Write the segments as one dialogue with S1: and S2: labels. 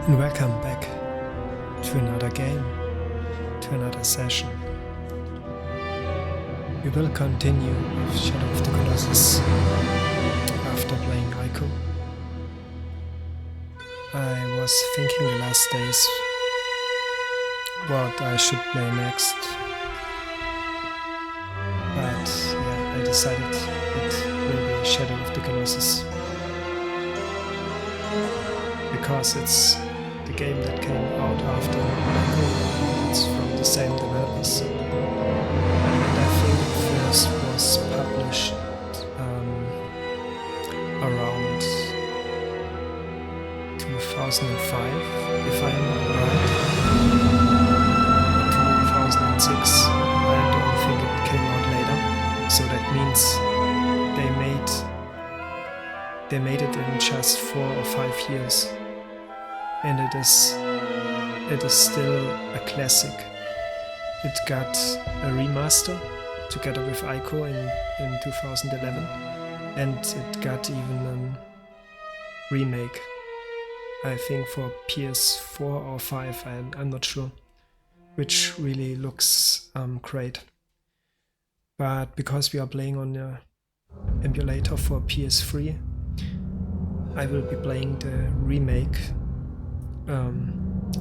S1: And welcome back to another game, to another session. We will continue with Shadow of the Colossus after playing Ico. I was thinking the last days what I should play next, but yeah, I decided it will be Shadow of the Colossus because it's the game that came out after Ico. It's from the same developers, and I think first was published around 2005, if I'm right, 2006. I don't think it came out later, so that means they made it in just 4 or 5 years, and it is still a classic. It got a remaster together with Ico in 2011, and it got even a remake, I think for PS4 or 5, I'm not sure, which really looks great. But because we are playing on the emulator for PS3, I will be playing the remake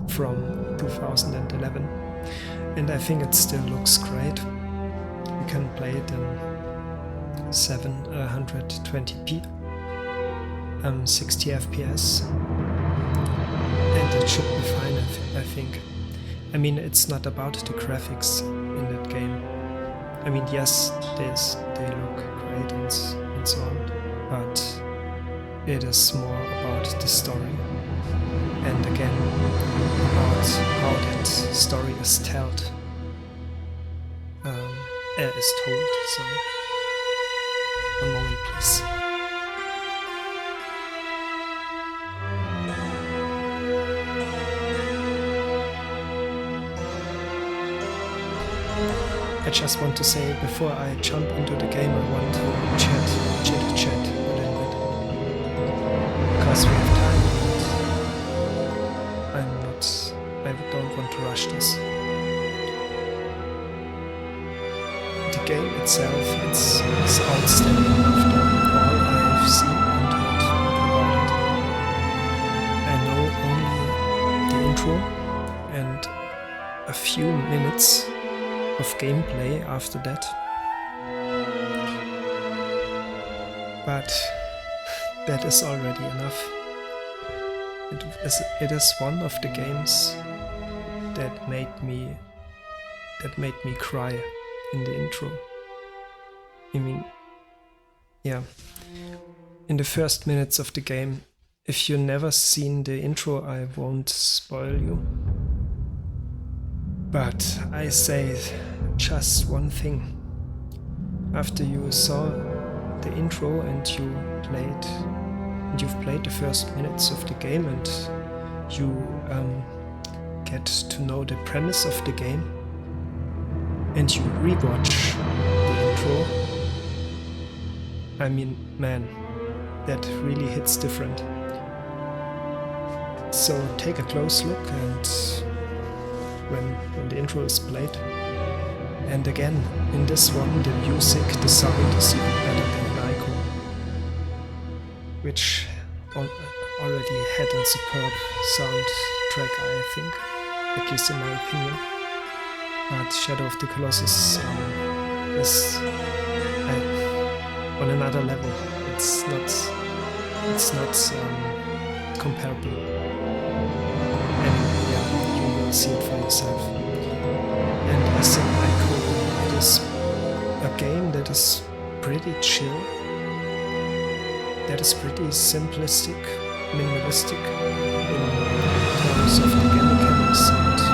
S1: from 2011, and I think it still looks great. You can play it in 720p, 60 FPS, and it should be fine, I think. I mean, it's not about the graphics in that game. I mean, yes, they look great and so on, but it is more about the story, and again about how that story is told. Sorry. One moment, please. I just want to say, before I jump into the game, I want to chat a little bit, because we have time and I don't want to rush this. The game itself is outstanding after all I've seen and heard about it. I know only the intro and a few minutes of gameplay after that, but that is already enough. It is one of the games that made me cry in the intro. I mean, yeah, in the first minutes of the game. If you never seen the intro, I won't spoil you. But I say just one thing. After you saw the intro and you've played the first minutes of the game, and you get to know the premise of the game, and you rewatch the intro, I mean, man, that really hits different. So take a close look, and when the intro is played. And again, in this one, the music, the sound is even better than Ico, which already had a superb soundtrack, I think, at least in my opinion. But Shadow of the Colossus is on another level. It's not comparable. And yeah, you will see it for yourself. And as in Ico, it is a game that is pretty chill, that is pretty simplistic, minimalistic in terms of the game mechanics and the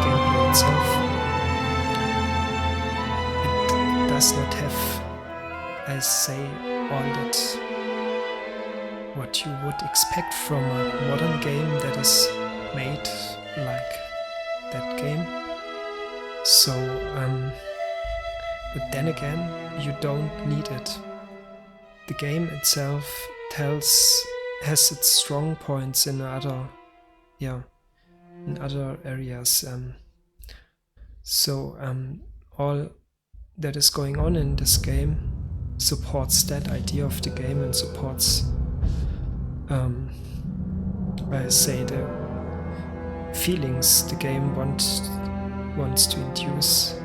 S1: gameplay itself. It does not have, I say, all that what you would expect from a modern game that is made like that game. So, but then again, you don't need it. The game itself tells has its strong points in other areas. So all that is going on in this game supports that idea of the game and supports, I say, the feelings the game wants to induce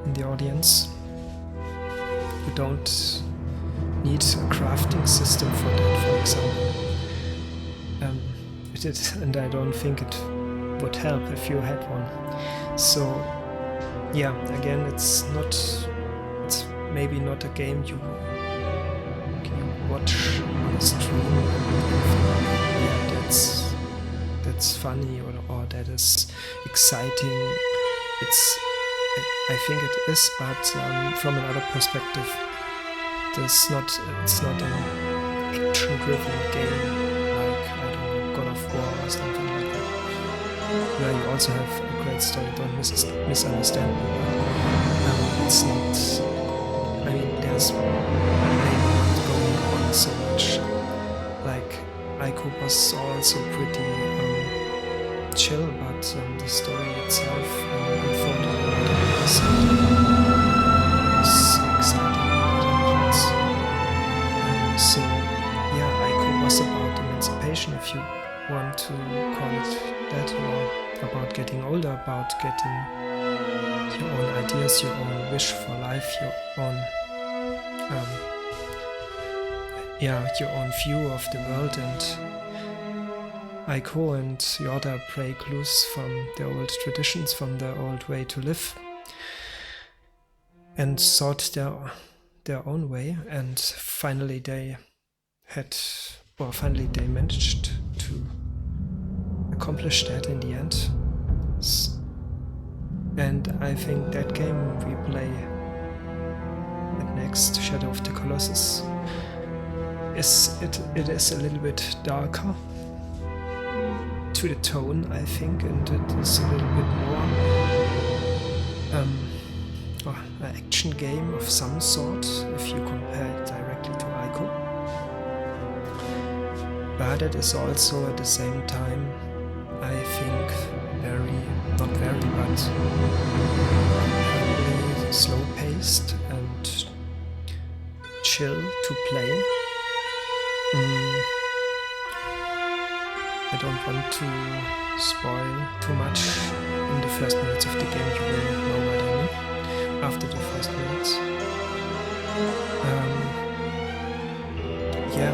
S1: in the audience. You don't need a crafting system for that, for example. And I don't think it would help if you had one. So yeah, again, it's maybe not a game you watch on a stream and think, yeah, that's funny or that is exciting. I think it is, but from another perspective, it's not an action-driven game like, I don't know, God of War or something like that, where you also have a great story. Don't misunderstand me, but it's not. I mean, there's maybe not going on so much. Like Ico was also pretty chill, but the story itself unfolded was exciting. So yeah, Ico was about emancipation, if you want to call it that, or about getting older, about getting your own ideas, your own wish for life, your own view of the world. And Ico and Yoda break loose from their old traditions, from their old way to live, and sought their own way, and finally they managed to accomplish that in the end. And I think that game we play at next, Shadow of the Colossus, it is a little bit darker to the tone, I think, and it is a little bit more an action game of some sort if you compare it directly to Ico. But it is also at the same time, I think, comparatively slow-paced and chill to play. I don't want to spoil too much in the first minutes of the game. You will know what I mean after the first minutes. Yeah,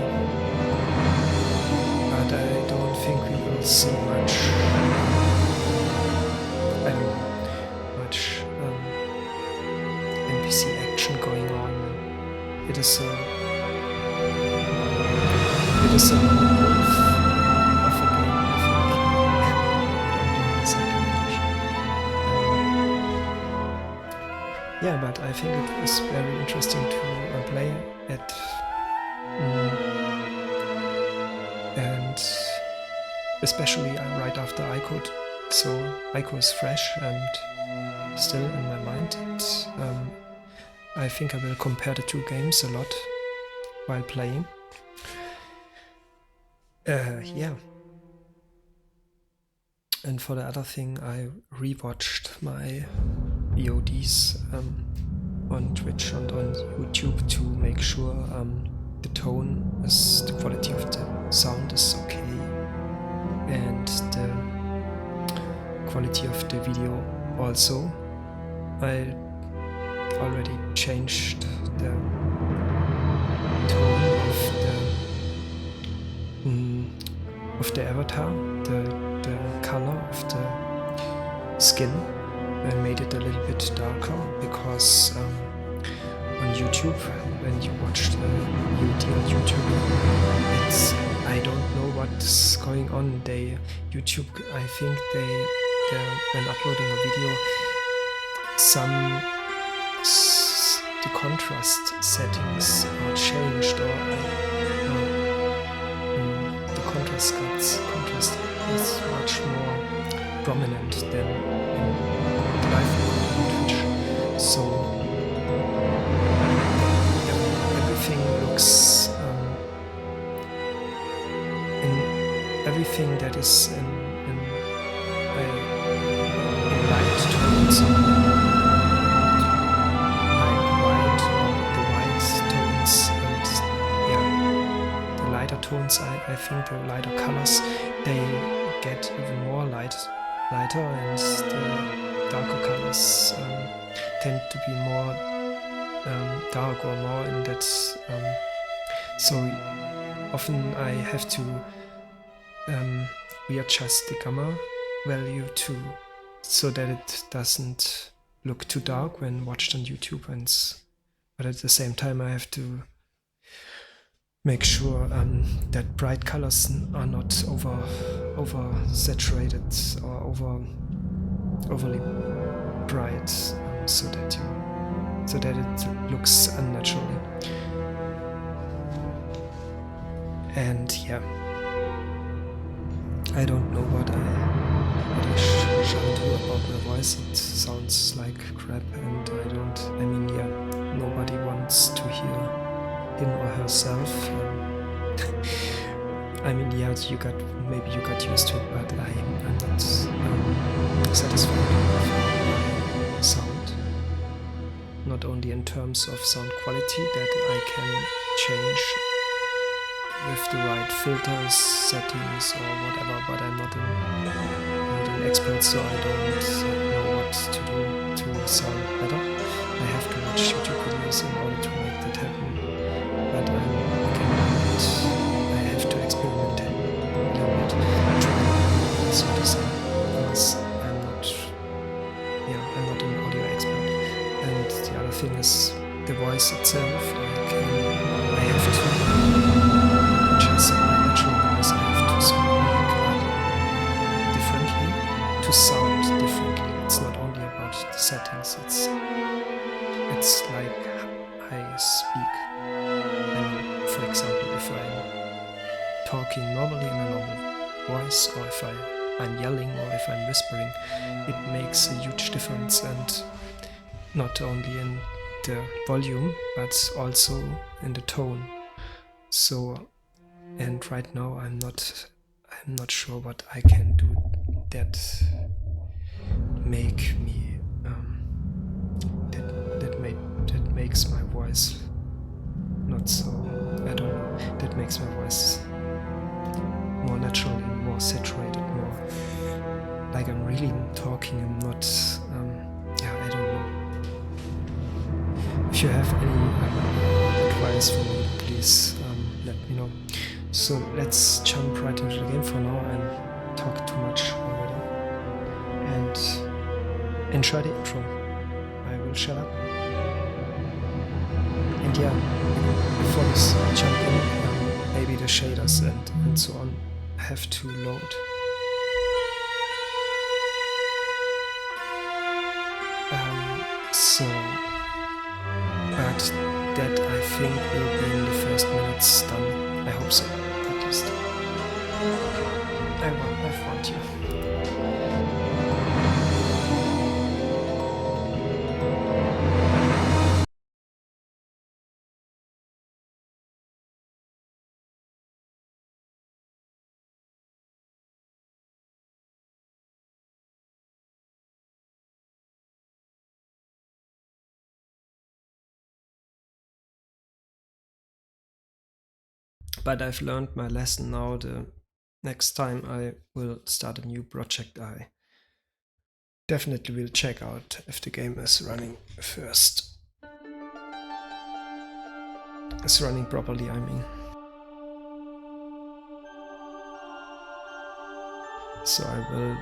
S1: but I don't think we will see much NPC action going on. It is a wolf of a game, I think. Yeah, but I think it is very interesting to play it, and especially right after Ico. So Ico is fresh and still in my mind. I think I will compare the two games a lot while playing. Yeah. And for the other thing, I rewatched my VODs on Twitch and on YouTube to make sure the quality of the sound is okay, and the quality of the video also. I already changed the tone of the avatar, the color of the skin. I made it a little bit darker because on YouTube, when you watch the VOD on YouTube, I don't know what's going on. YouTube, I think when uploading a video, the contrast settings are changed, or the contrast is much more prominent than in live recording on Twitch. So everything looks tones, like white or the white tones, and yeah, the lighter tones, I think the lighter colors, they get even more lighter, and the darker colors tend to be more dark or more in that. So often I have to readjust the gamma value so that it doesn't look too dark when watched on YouTube, but at the same time I have to make sure that bright colors are not over saturated or overly bright, so that it looks unnaturally. And yeah, I don't know what I shall do about my voice. It sounds like crap, and I mean, yeah, nobody wants to hear him or herself. I mean, yeah, maybe you got used to it, but I'm not satisfied with my sound. Not only in terms of sound quality that I can change with the right filters, settings, or whatever, but I'm not an expert, so I don't know what to do to sound better. I have to watch YouTube videos in order to make that happen, but I have to experiment a little bit, try, so to say, because I'm not an audio expert. And the other thing is the voice itself. I have to adjust my natural voice. I have to speak differently, to sound differently. It's not only about the settings. It's like I speak. I mean, for example, if I'm talking normally in a normal voice, or if I'm yelling, or if I'm whispering, it makes a huge difference, and not only in the volume but also in the tone. So, and right now I'm not sure what I can do that make me that makes my voice not so, I don't know, that makes my voice more naturally, more saturated, more like I'm really talking. I'm not I don't know. If you have any advice for me, please let me know. So let's jump right into the game. For now I'm talking too much already, and enjoy the intro. I will shut up. And yeah, before we jump in, maybe the shaders and so on have to load. But that I think will be in the first minutes done. I hope so, at least. I found you. But I've learned my lesson now. The next time I will start a new project, I definitely will check out if the game is running first. It's running properly, I mean. So I will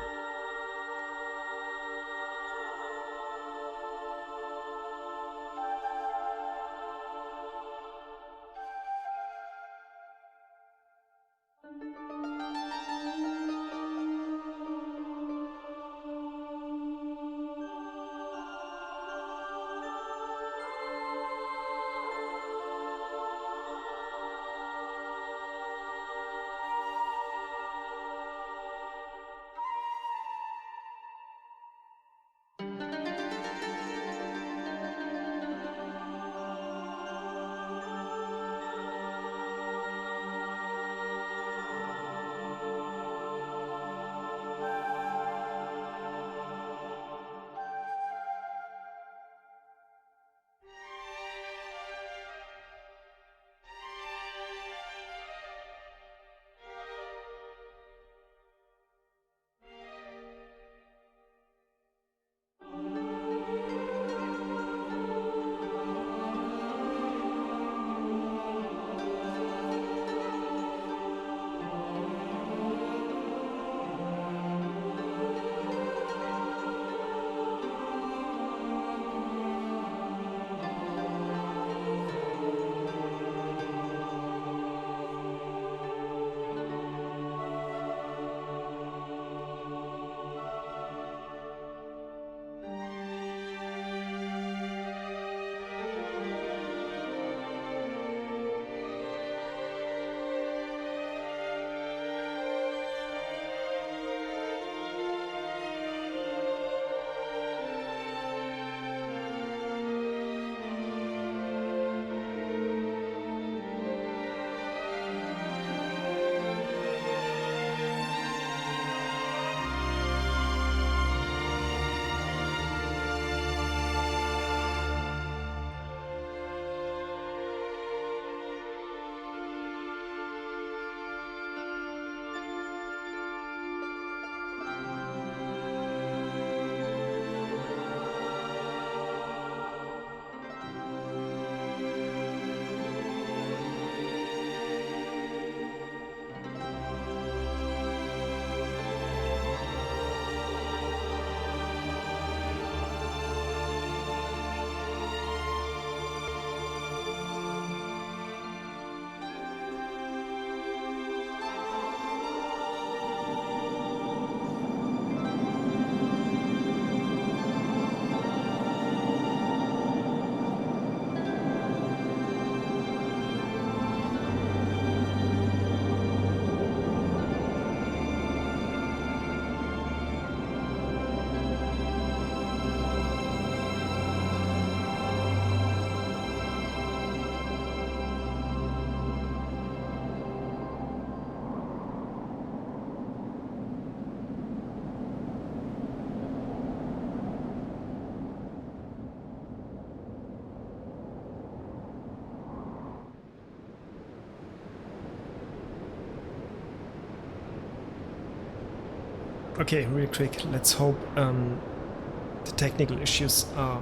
S1: Okay, real quick, let's hope the technical issues are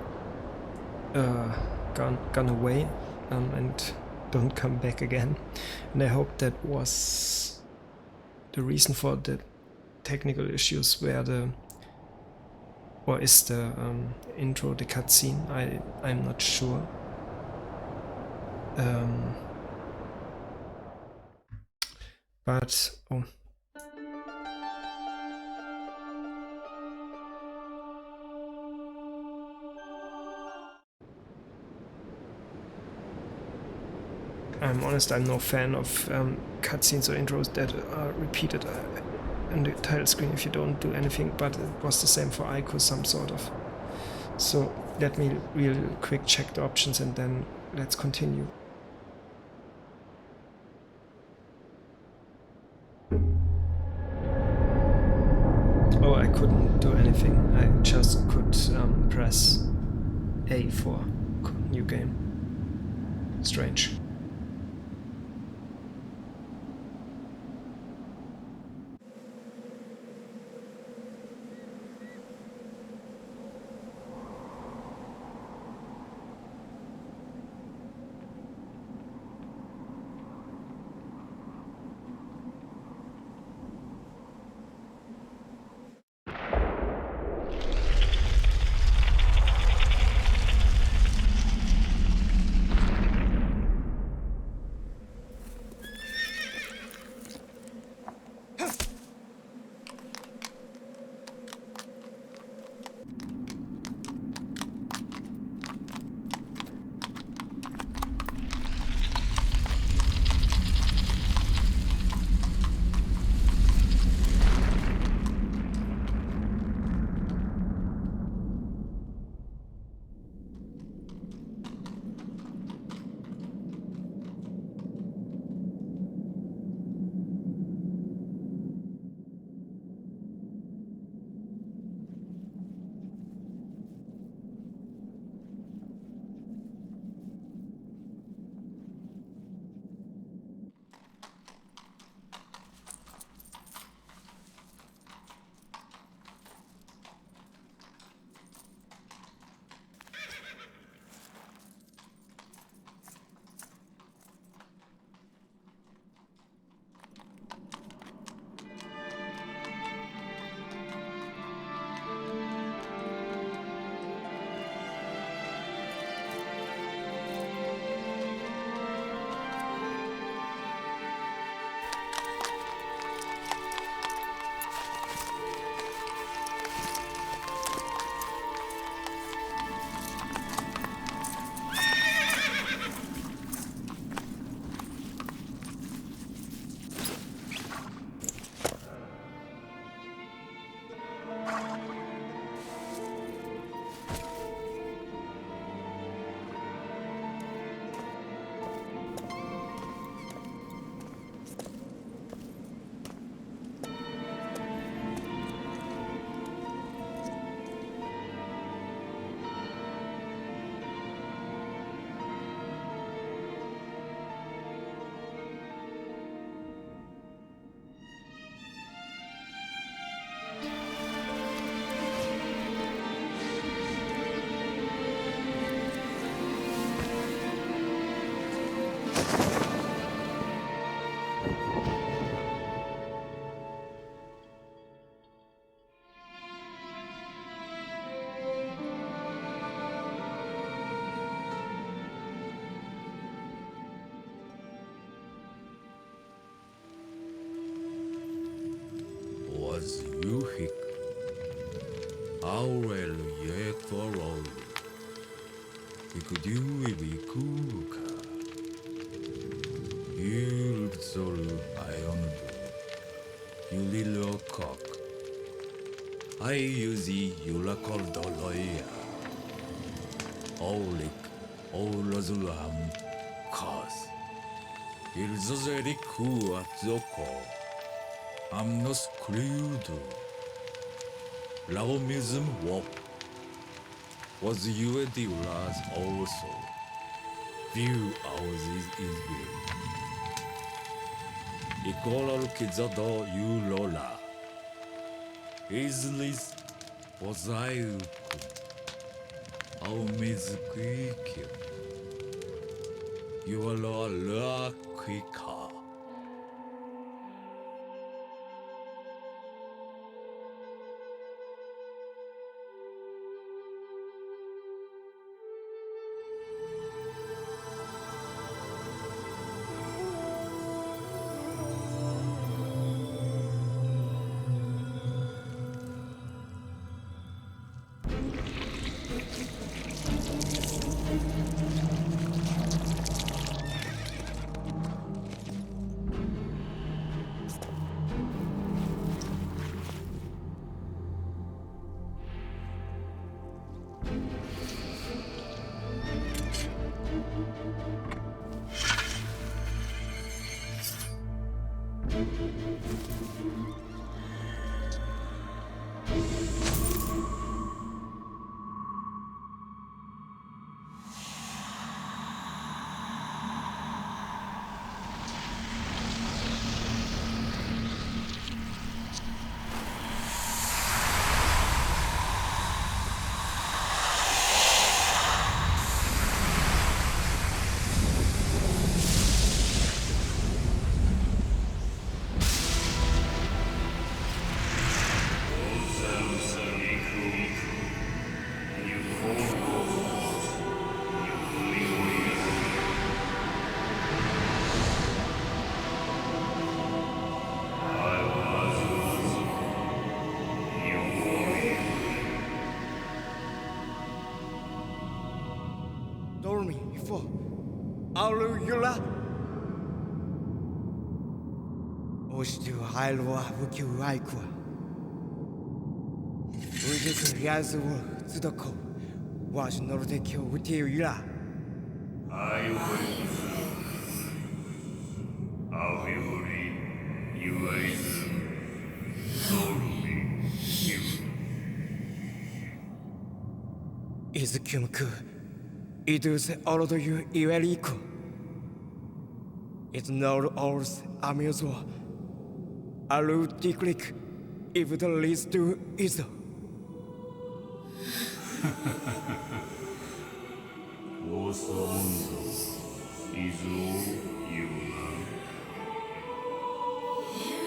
S1: gone away and don't come back again. And I hope that was the reason for the technical issues where is the intro, the cutscene. I'm not sure. But oh. I'm honest, I'm no fan of cutscenes or intros that are repeated in the title screen if you don't do anything, but it was the same for Ico, some sort of. So let me real quick check the options and then let's continue. Oh, I couldn't do anything. I just could press A for new game. Strange.
S2: Was Yuhik Aurel Yekoro Ikudu Ibikuka Yulzolu Ionbu Yulilo Cock I Yuzi Yulakoldoloya Olik Olazulam Kaz Ilzozeriku Atzoko Amnos Cludo Laomism Wop was you the last also. Few houses is built. Ikola Kizado you Lola. いずれござゆく青水くいきよゆわららくいか
S3: Dormi for Alula Ostu Hailwa Wuku Aikwa Ujis Yazu Tsudoko Was Nordekyo Utiura
S4: I will Aviori Uaizu Dormi You
S3: Izukyumku Idus Orodoyu Iweriko It's not alls amusement Alu Diklik if the least to Izo
S4: オーサ温度伊豆を言うな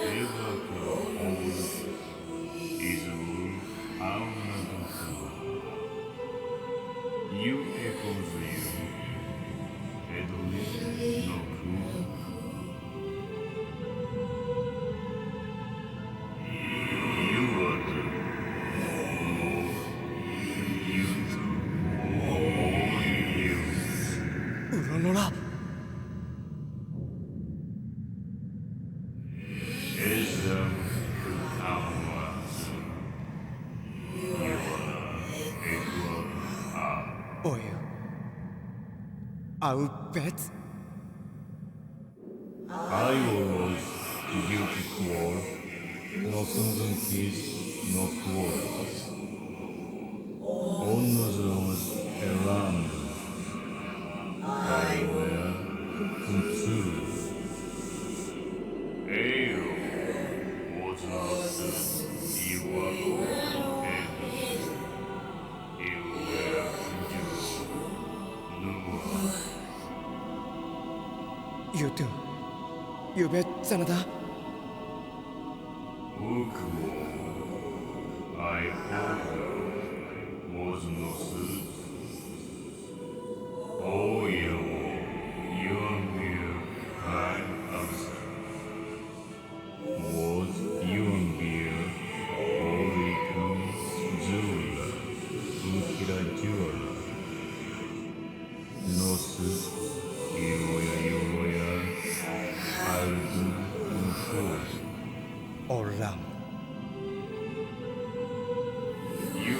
S4: エヴァからオール伊豆をアウナドクユエコズユエドリノクユアドモユズオーユ
S3: Uronora
S4: Ezra Kutamas Yuana Ekwa A
S3: Oyu Au bet
S4: I was beautiful Nothing peace no quarrels On those around I were confused Ayo was not you were and you were confused Lua
S3: You do You bet Sanada
S4: 僕も I hope was no suit Oh you you and me I answer Was you and me Oriku Zula Ukira Juala No suit Iroya I'll do Nuku
S3: Oram
S4: You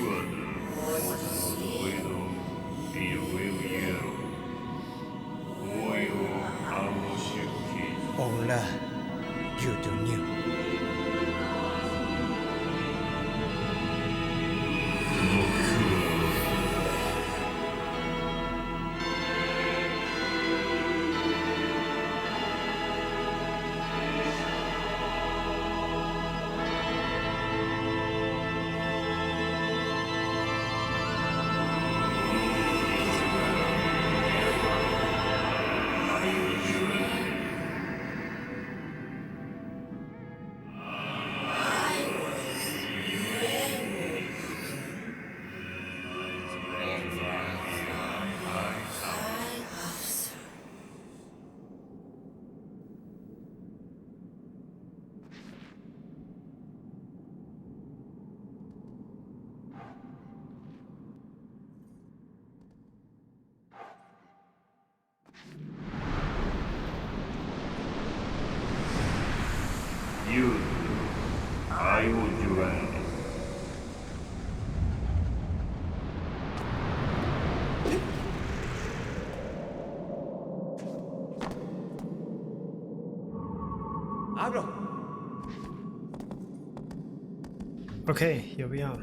S1: Okay, here we are.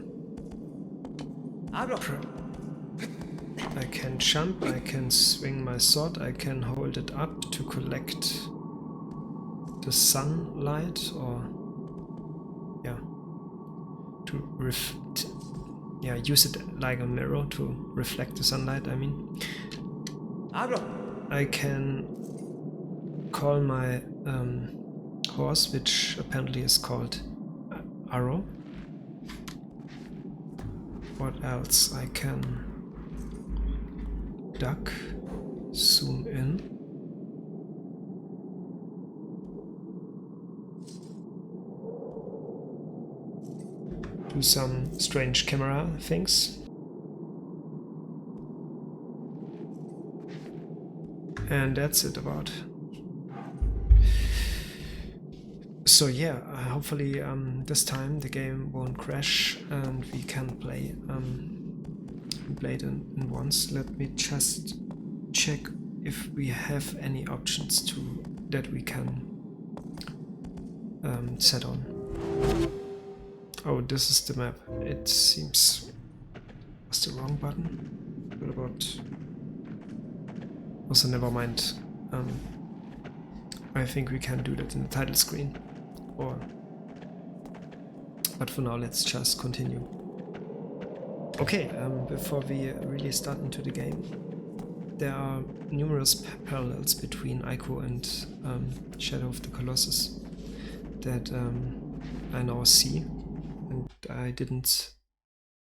S1: I can jump, I can swing my sword, I can hold it up to collect the sunlight, or yeah, use it like a mirror to reflect the sunlight, I mean. I can call my horse, which apparently is called Arrow. What else? I can duck, zoom in. Do some strange camera things. And that's it about. So yeah, hopefully this time the game won't crash and we can play it in once. Let me just check if we have any options that we can set on. Oh, this is the map. It seems was the wrong button. What about? Also, never mind. I think we can do that in the title screen. But for now, let's just continue. Okay, before we really start into the game, there are numerous parallels between Ico and Shadow of the Colossus that I now see, and I didn't.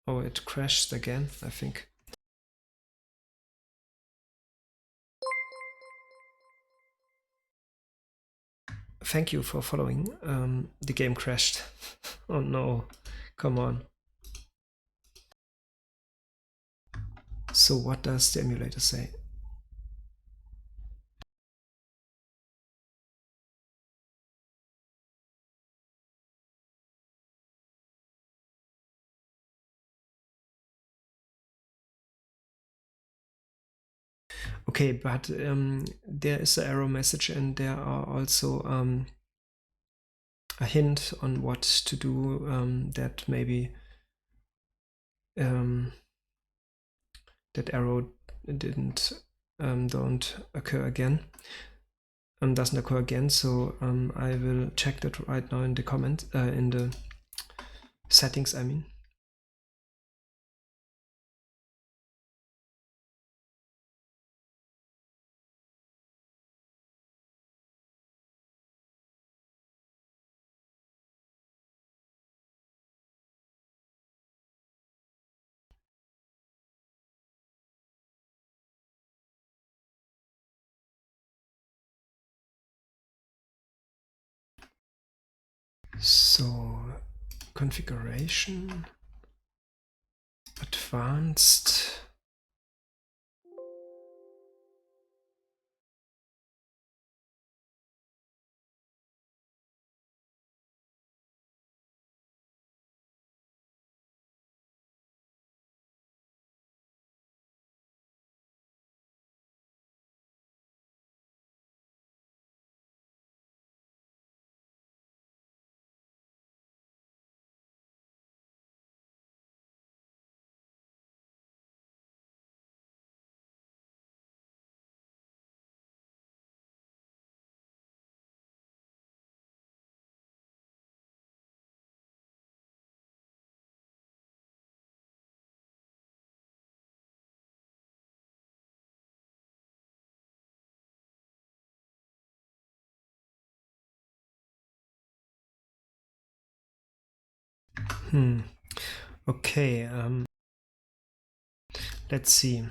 S1: Oh, it crashed again, I think. Thank you for following. The game crashed. Oh no, come on. So what does the emulator say? Okay, but there is an error message, and there are also a hint on what to do that maybe that error don't occur again. Doesn't occur again. So I will check that right now in the in the settings, I mean. So configuration, advanced. Okay, let's see.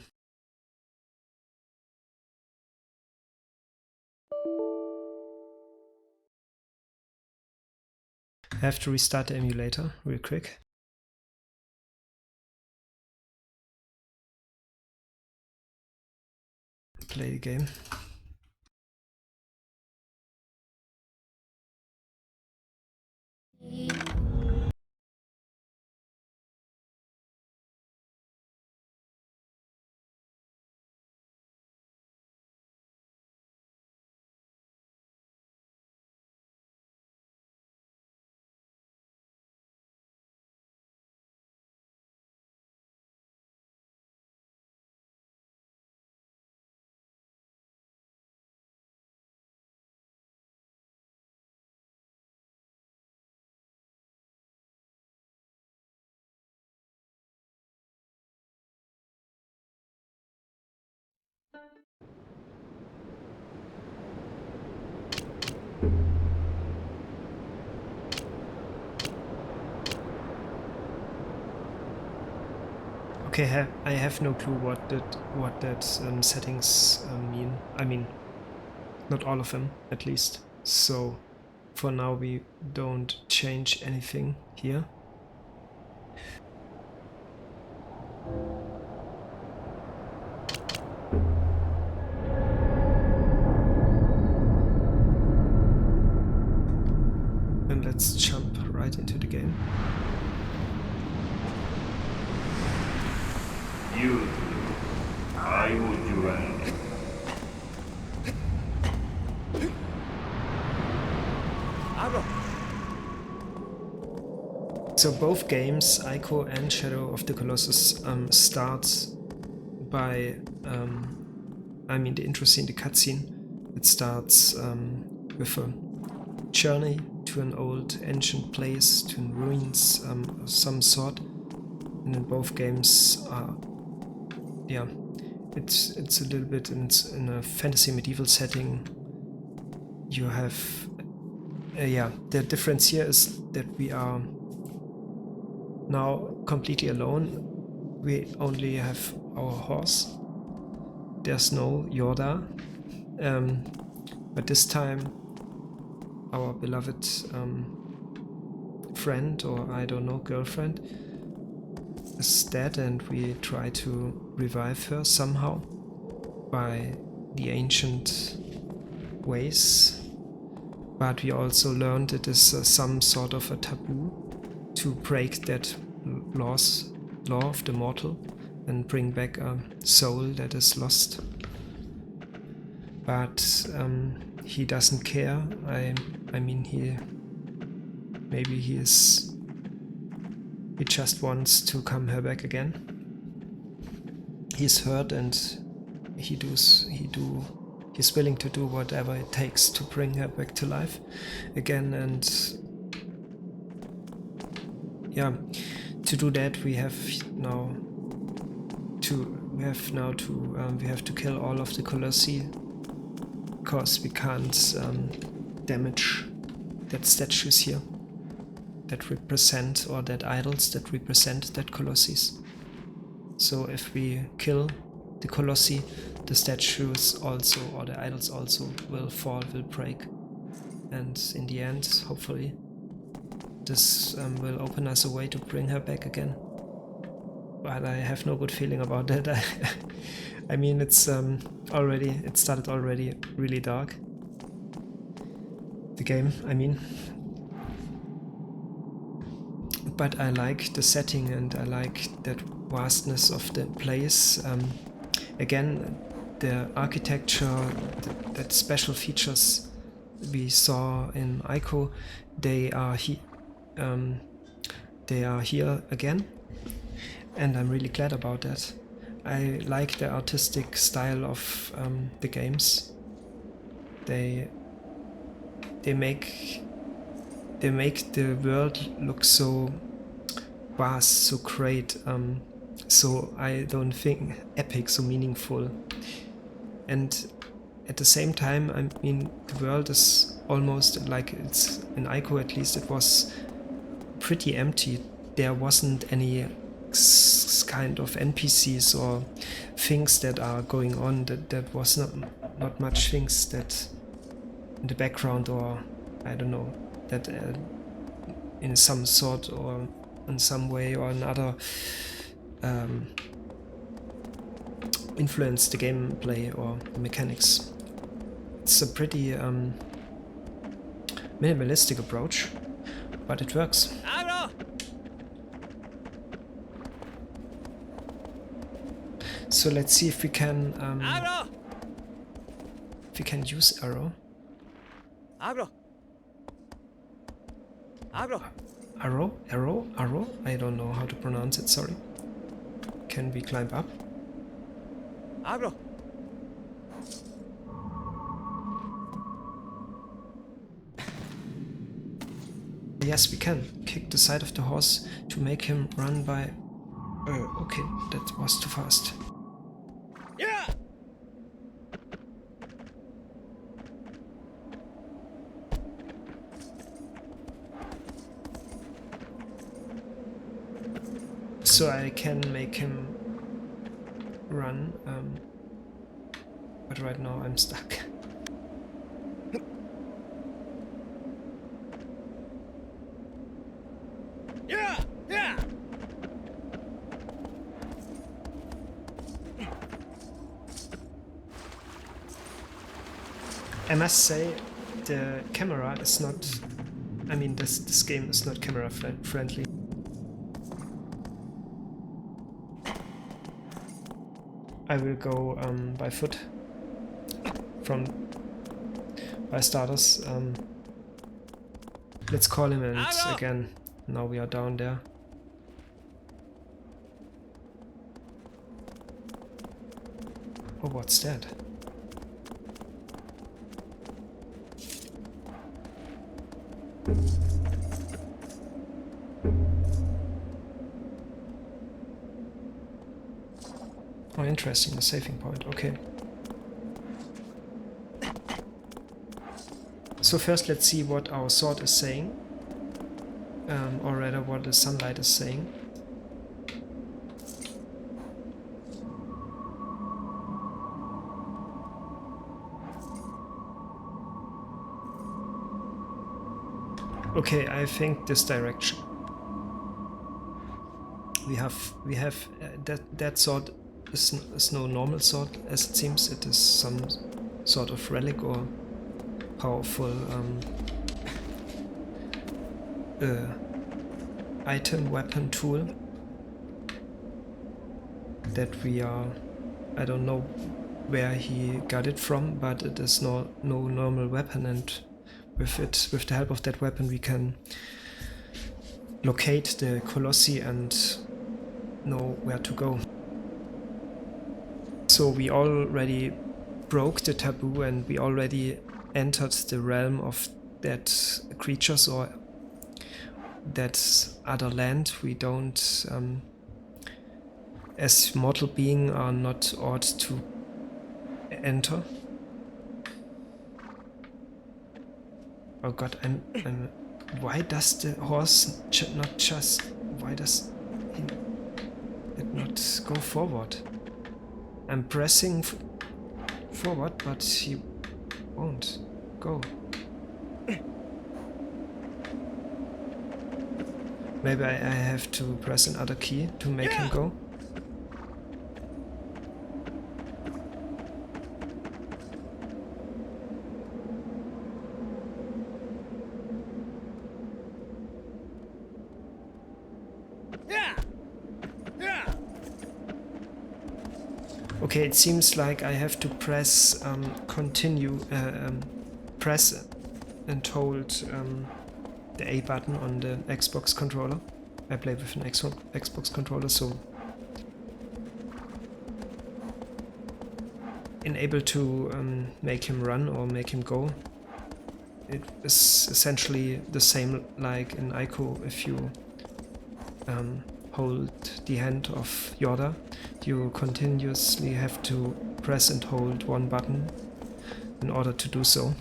S1: I have to restart the emulator real quick. Play the game. Okay, I have no clue what that settings mean. I mean, not all of them, at least. So for now we don't change anything here. And let's jump right into the game.
S4: You, I would join.
S1: So both games, Ico and Shadow of the Colossus, start by, I mean, the intro scene, the cutscene. It starts with a journey to an old ancient place, to ruins of some sort. And in both games, yeah, it's a little bit in a fantasy medieval setting. You have, yeah, the difference here is that we are now completely alone. We only have our horse. There's no Yorda. But this time our beloved friend, or I don't know, girlfriend, is dead, and we try to revive her somehow by the ancient ways. But we also learned it is some sort of a taboo to break that law of the mortal and bring back a soul that is lost. But he doesn't care. I mean, he just wants to come her back again. He's hurt, and he's willing to do whatever it takes to bring her back to life again. And yeah, to do that we have to kill all of the Colossi, because we can't damage that statues here that represent, or that idols that represent that Colossus. So if we kill the Colossi, the statues also, or the idols also, will fall, will break. And in the end, hopefully, this will open us a way to bring her back again. But I have no good feeling about that. I mean, it started already really dark. The game, I mean. But I like the setting, and I like that vastness of the place. Again, the architecture, that special features we saw in Ico, they are here again, and I'm really glad about that. I like the artistic style of the games. They make the world look so vast, so great, so I don't think epic, so meaningful. And at the same time, I mean, the world is almost like, it's in Ico at least, it was pretty empty. There wasn't any kind of NPCs or things that are going on. That was not much things that in the background, or I don't know, that in some sort or in some way or another influence the gameplay or the mechanics. It's a pretty minimalistic approach, but it works. So let's see if we can use arrow. Arrow? I don't know how to pronounce it, sorry. Can we climb up? Yes, we can. Kick the side of the horse to make him run by... okay, that was too fast.
S3: Yeah!
S1: So I can make him run, but right now I'm stuck. I must say, the camera is not... I mean, this game is not camera friendly. I will go by foot by starters. Let's call him, and again, now we are down there. Oh, what's that? Oh, interesting, the saving point, okay. So first let's see what our sword is saying. Or rather what the sunlight is saying. Okay, I think this direction. We have that sword is no normal sword, as it seems. It is some sort of relic or powerful item, weapon, tool that we are... I don't know where he got it from, but it is no normal weapon, and with the help of that weapon we can locate the Colossi and know where to go. So we already broke the taboo and we already entered the realm of that creatures or that other land. We don't, as mortal being, are not ought to enter. Oh god, I'm why does the horse not just... Why does it not go forward? I'm pressing forward, but he won't go. Maybe I have to press another key to make him go. Okay, it seems like I have to press continue, press and hold the A button on the Xbox controller. I play with an Xbox controller, so enable to make him run or make him go. It is essentially the same like in Ico. If you hold the hand of Yoda, you continuously have to press and hold one button in order to do so.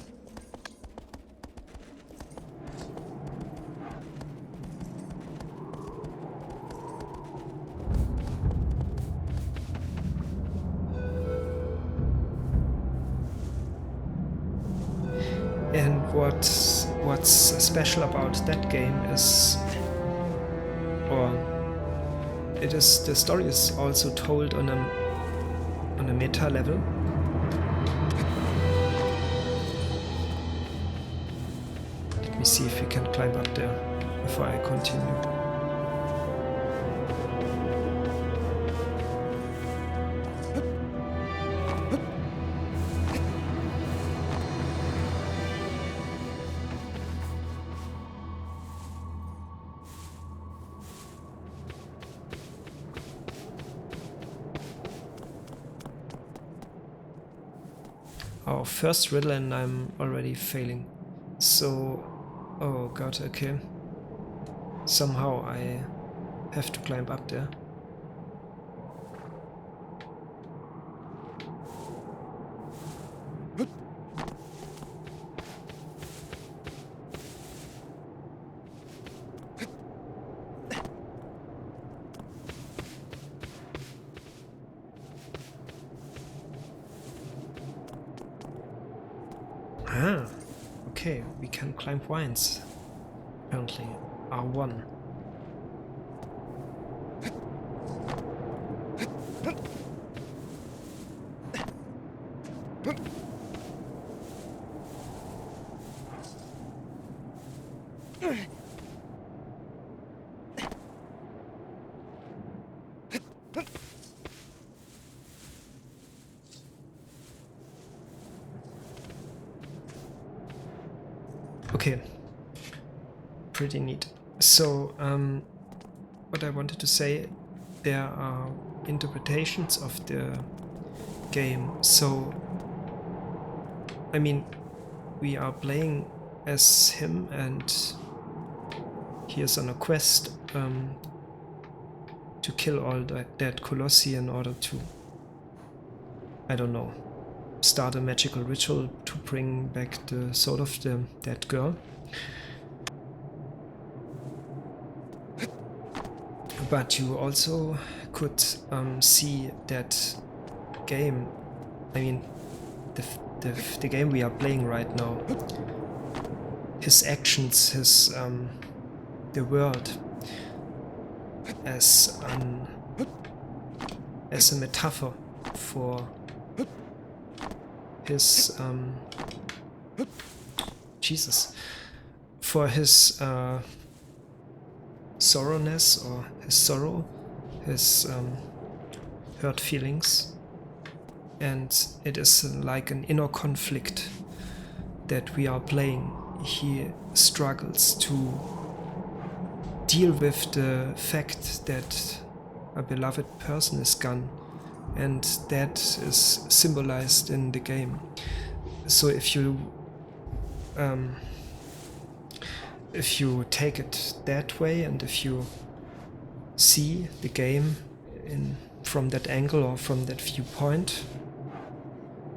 S1: And what's special about that game is, or it is, the story is also told on a meta level. Let me see if we can climb up there before I continue. Oh, first riddle and I'm already failing. So, oh god, okay. Somehow I have to climb up there. Ah, okay, we can climb vines. Apparently, R1. Okay, pretty neat. So, what I wanted to say, there are interpretations of the game. So, I mean, we are playing as him, and he is on a quest to kill all that Colossi in order to, I don't know, start a magical ritual to bring back the soul of the dead girl. But you also could see that game, I mean, the game we are playing right now, his actions, his the world, as a metaphor for his for his sorrowness, or his sorrow, his hurt feelings, and it is like an inner conflict that we are playing. He struggles to deal with the fact that a beloved person is gone, and that is symbolized in the game. So if you take it that way, and if you see the game from that angle or from that viewpoint,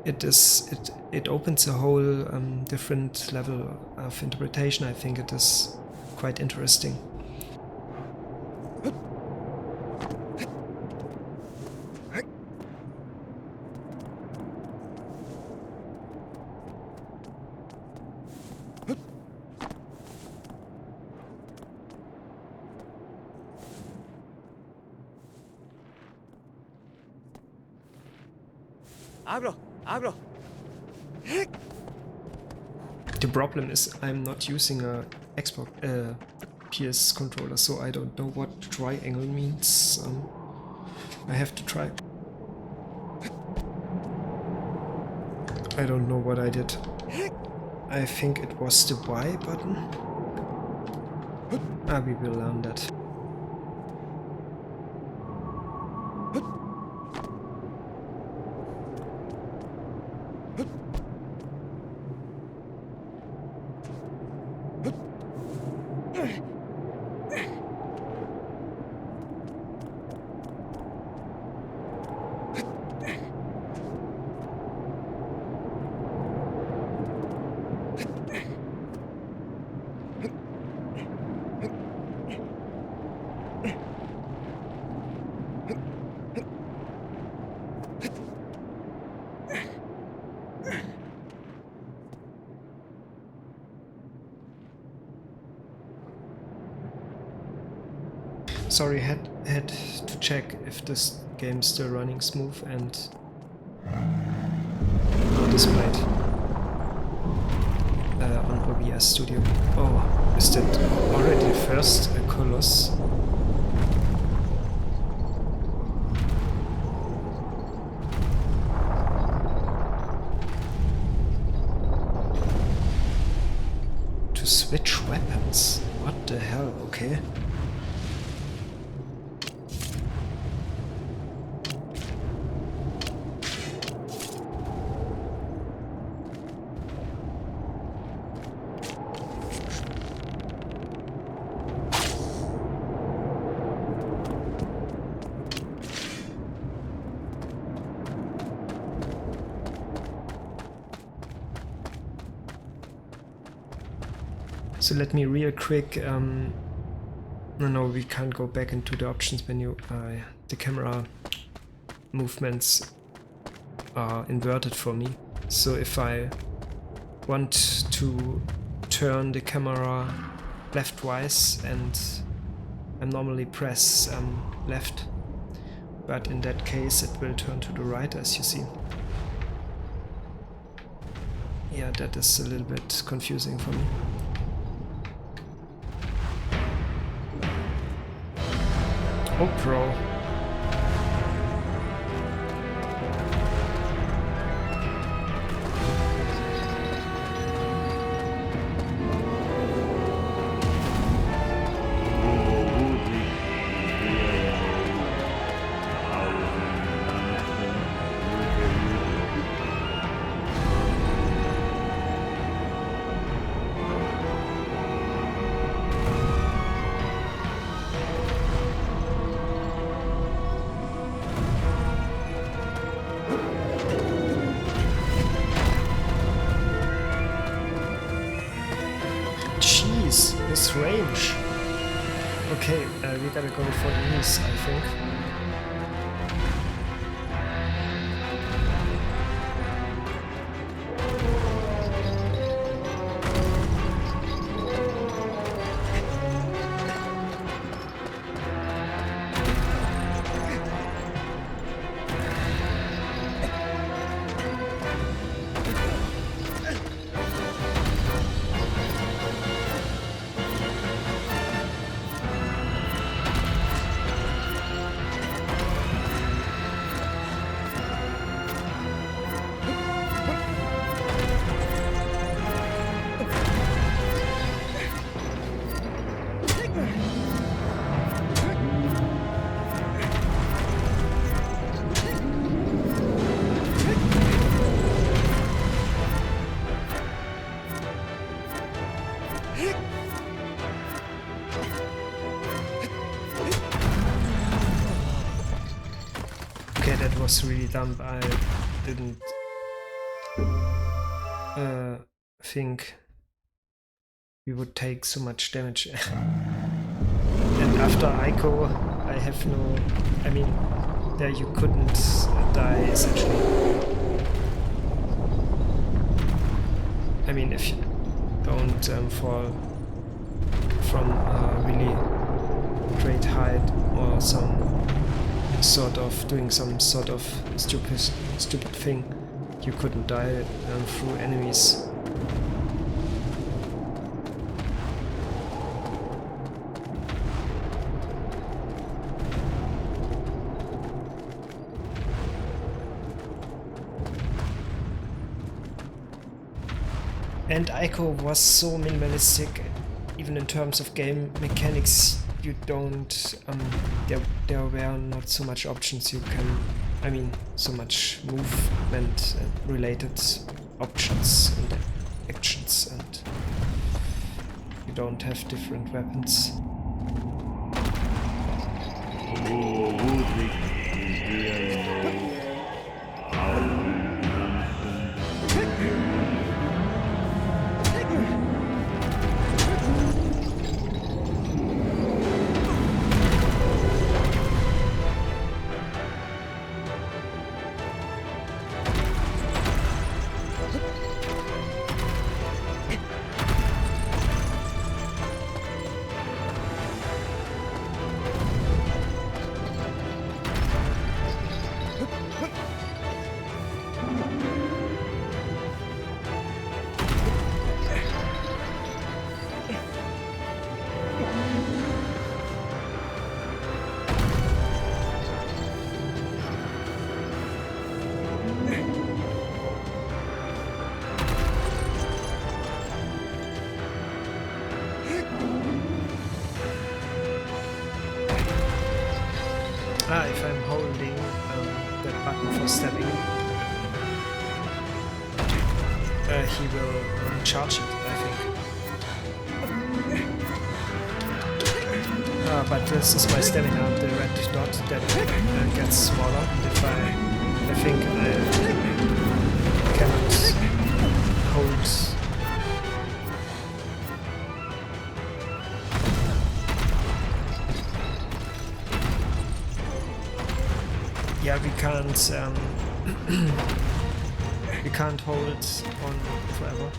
S1: it opens a whole different level of interpretation. I think it is quite interesting.
S3: Abro.
S1: The problem is I'm not using a Xbox PS controller, so I don't know what triangle means. I have to try. I don't know what I did. I think it was the Y button. We will learn that. Sorry, had to check if this game's still running smooth and displayed on OBS Studio. Oh, is that already first a Colossus? To switch weapons? What the hell? Okay. So let me real quick, no, we can't go back into the options menu. The camera movements are inverted for me. So if I want to turn the camera leftwise, and I normally press left, but in that case it will turn to the right, as you see. Yeah, that is a little bit confusing for me. Oh, bro. This range. Okay, we gotta go for the east, I think. Okay, that was really dumb. I didn't think we would take so much damage. And after Ico, I have no... I mean, there you couldn't die, essentially. I mean, if you don't fall from a really great height or some sort of doing some sort of stupid thing, you couldn't die through enemies. And Ico was so minimalistic, even in terms of game mechanics. You don't, there were not so much options you can, I mean, so much movement related options and actions, and you don't have different weapons. If I'm holding that button for stabbing, he will charge it, I think. But this is my stamina, the red dot that gets smaller, and if I think I cannot hold. Yeah, we can't We can't hold on forever.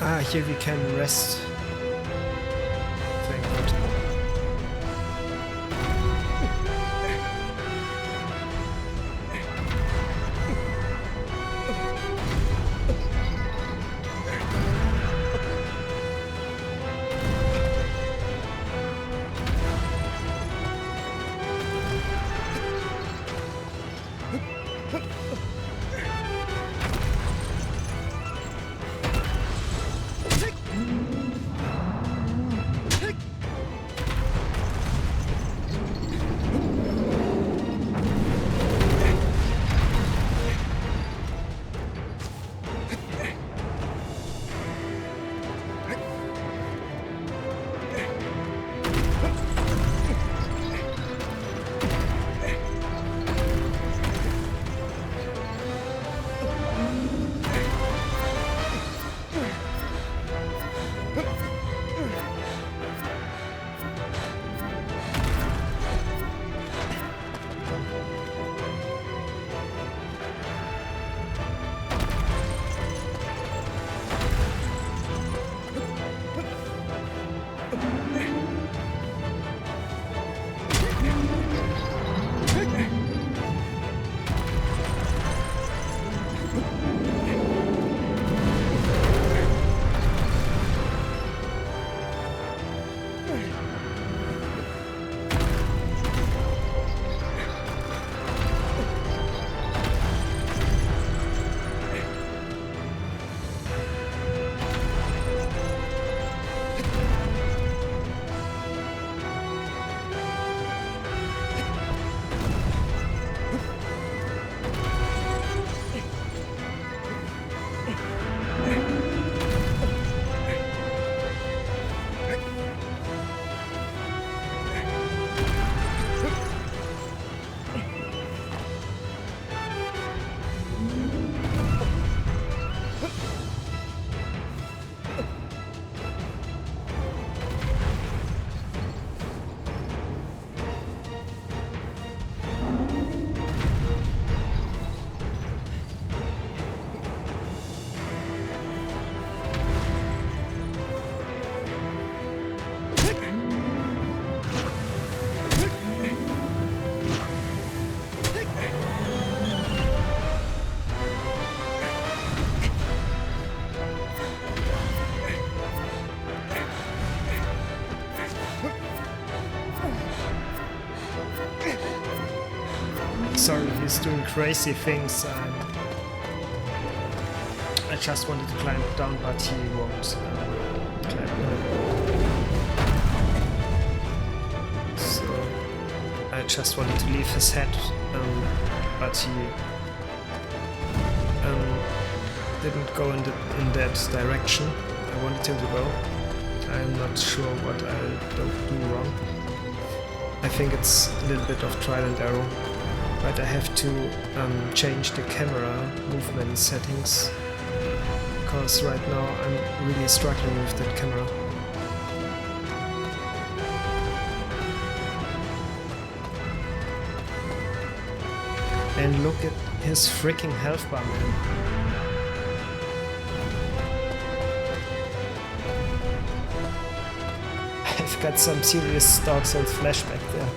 S1: Or here we can rest. Thank God. sorry, he's doing crazy things. I just wanted to climb down, but he won't climb down. So I just wanted to leave his head, but he didn't go in that direction I wanted him to go. I'm not sure what I'll do wrong. I think it's a little bit of trial and error, but I have to change the camera movement settings, because right now I'm really struggling with that camera. And look at his freaking health bar, man. I've got some serious Dark Souls flashback there.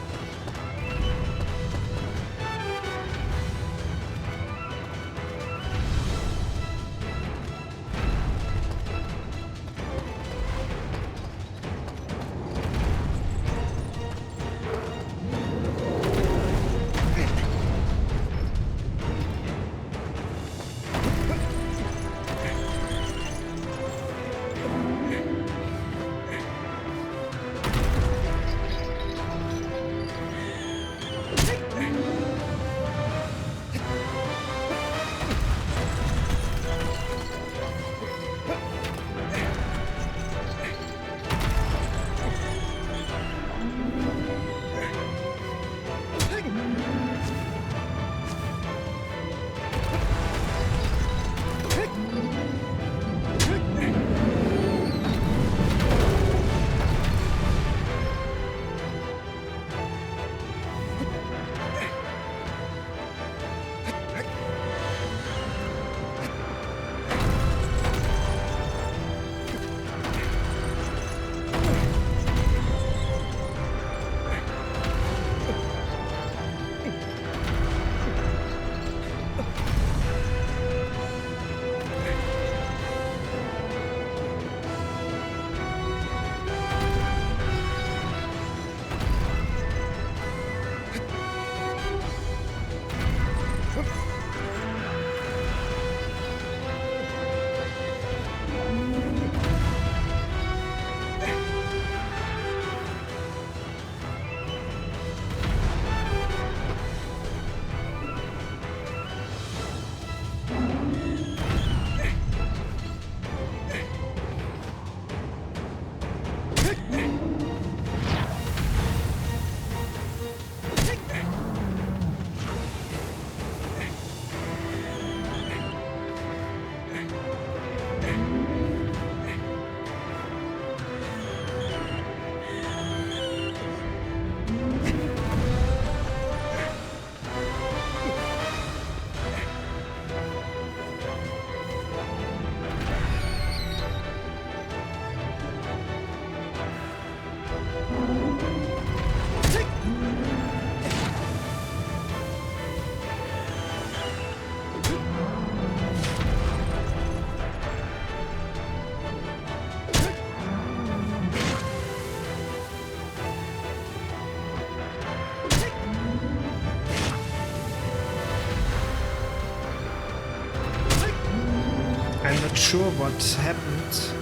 S1: I'm not sure what happened.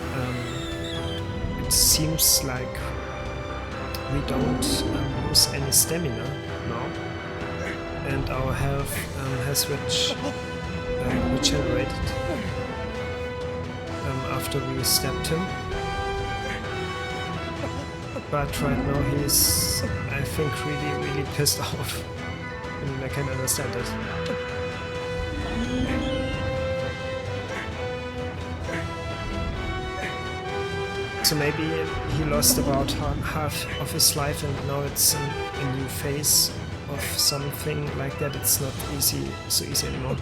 S1: It seems like we don't lose any stamina now, and our health has regenerated after we stabbed him. But right now he's, I think, really pissed off. I mean, I can understand it. So maybe he lost about half of his life, and now it's a new phase of something like that. It's not so easy anymore.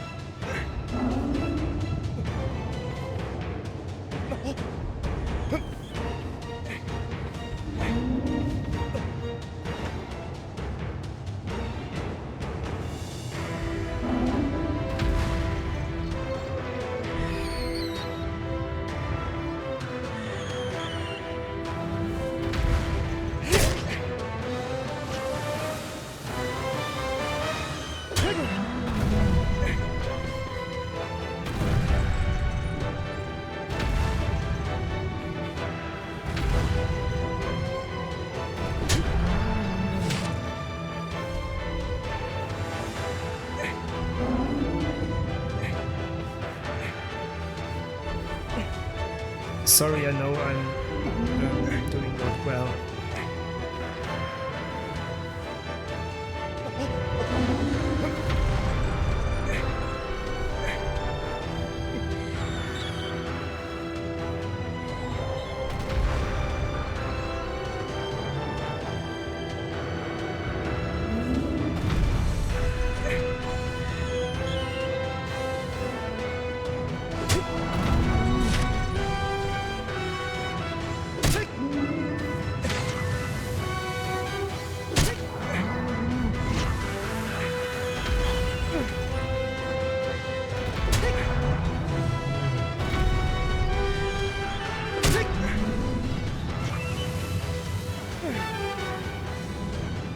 S1: Sorry, I know I'm doing not well.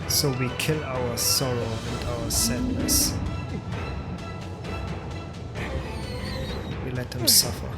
S1: So we kill our sorrow and our sadness. We let them suffer.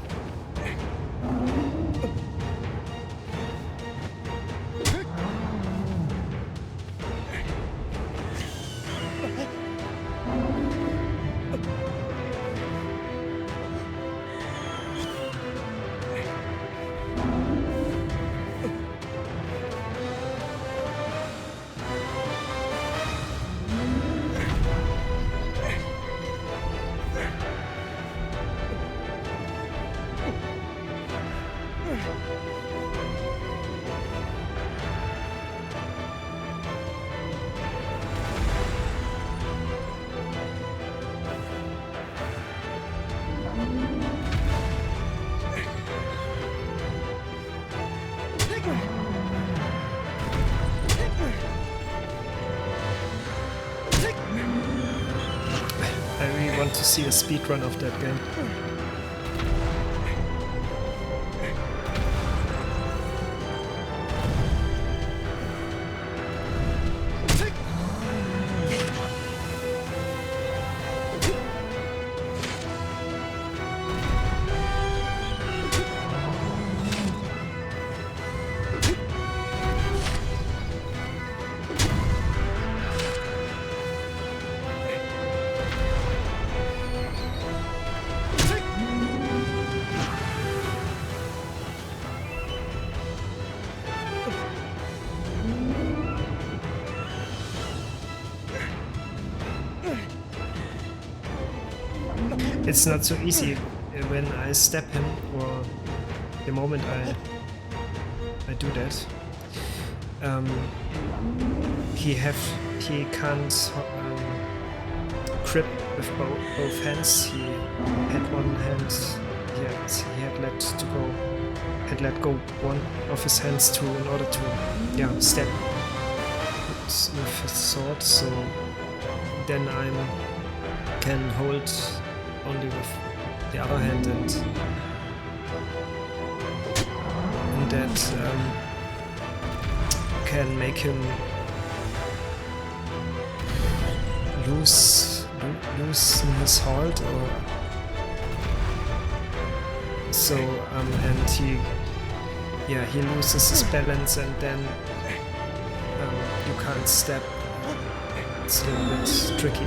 S1: I really want to see a speedrun of that game. It's not so easy when I stab him, or the moment I do that. He can't grip with both hands. He had one hand. He had let go one of his hands in order to stab with his sword. So then I can hold only with the other hand, and that can make him loosen his hold, or so, and he loses his balance, and then you can't stab. It's a little bit tricky.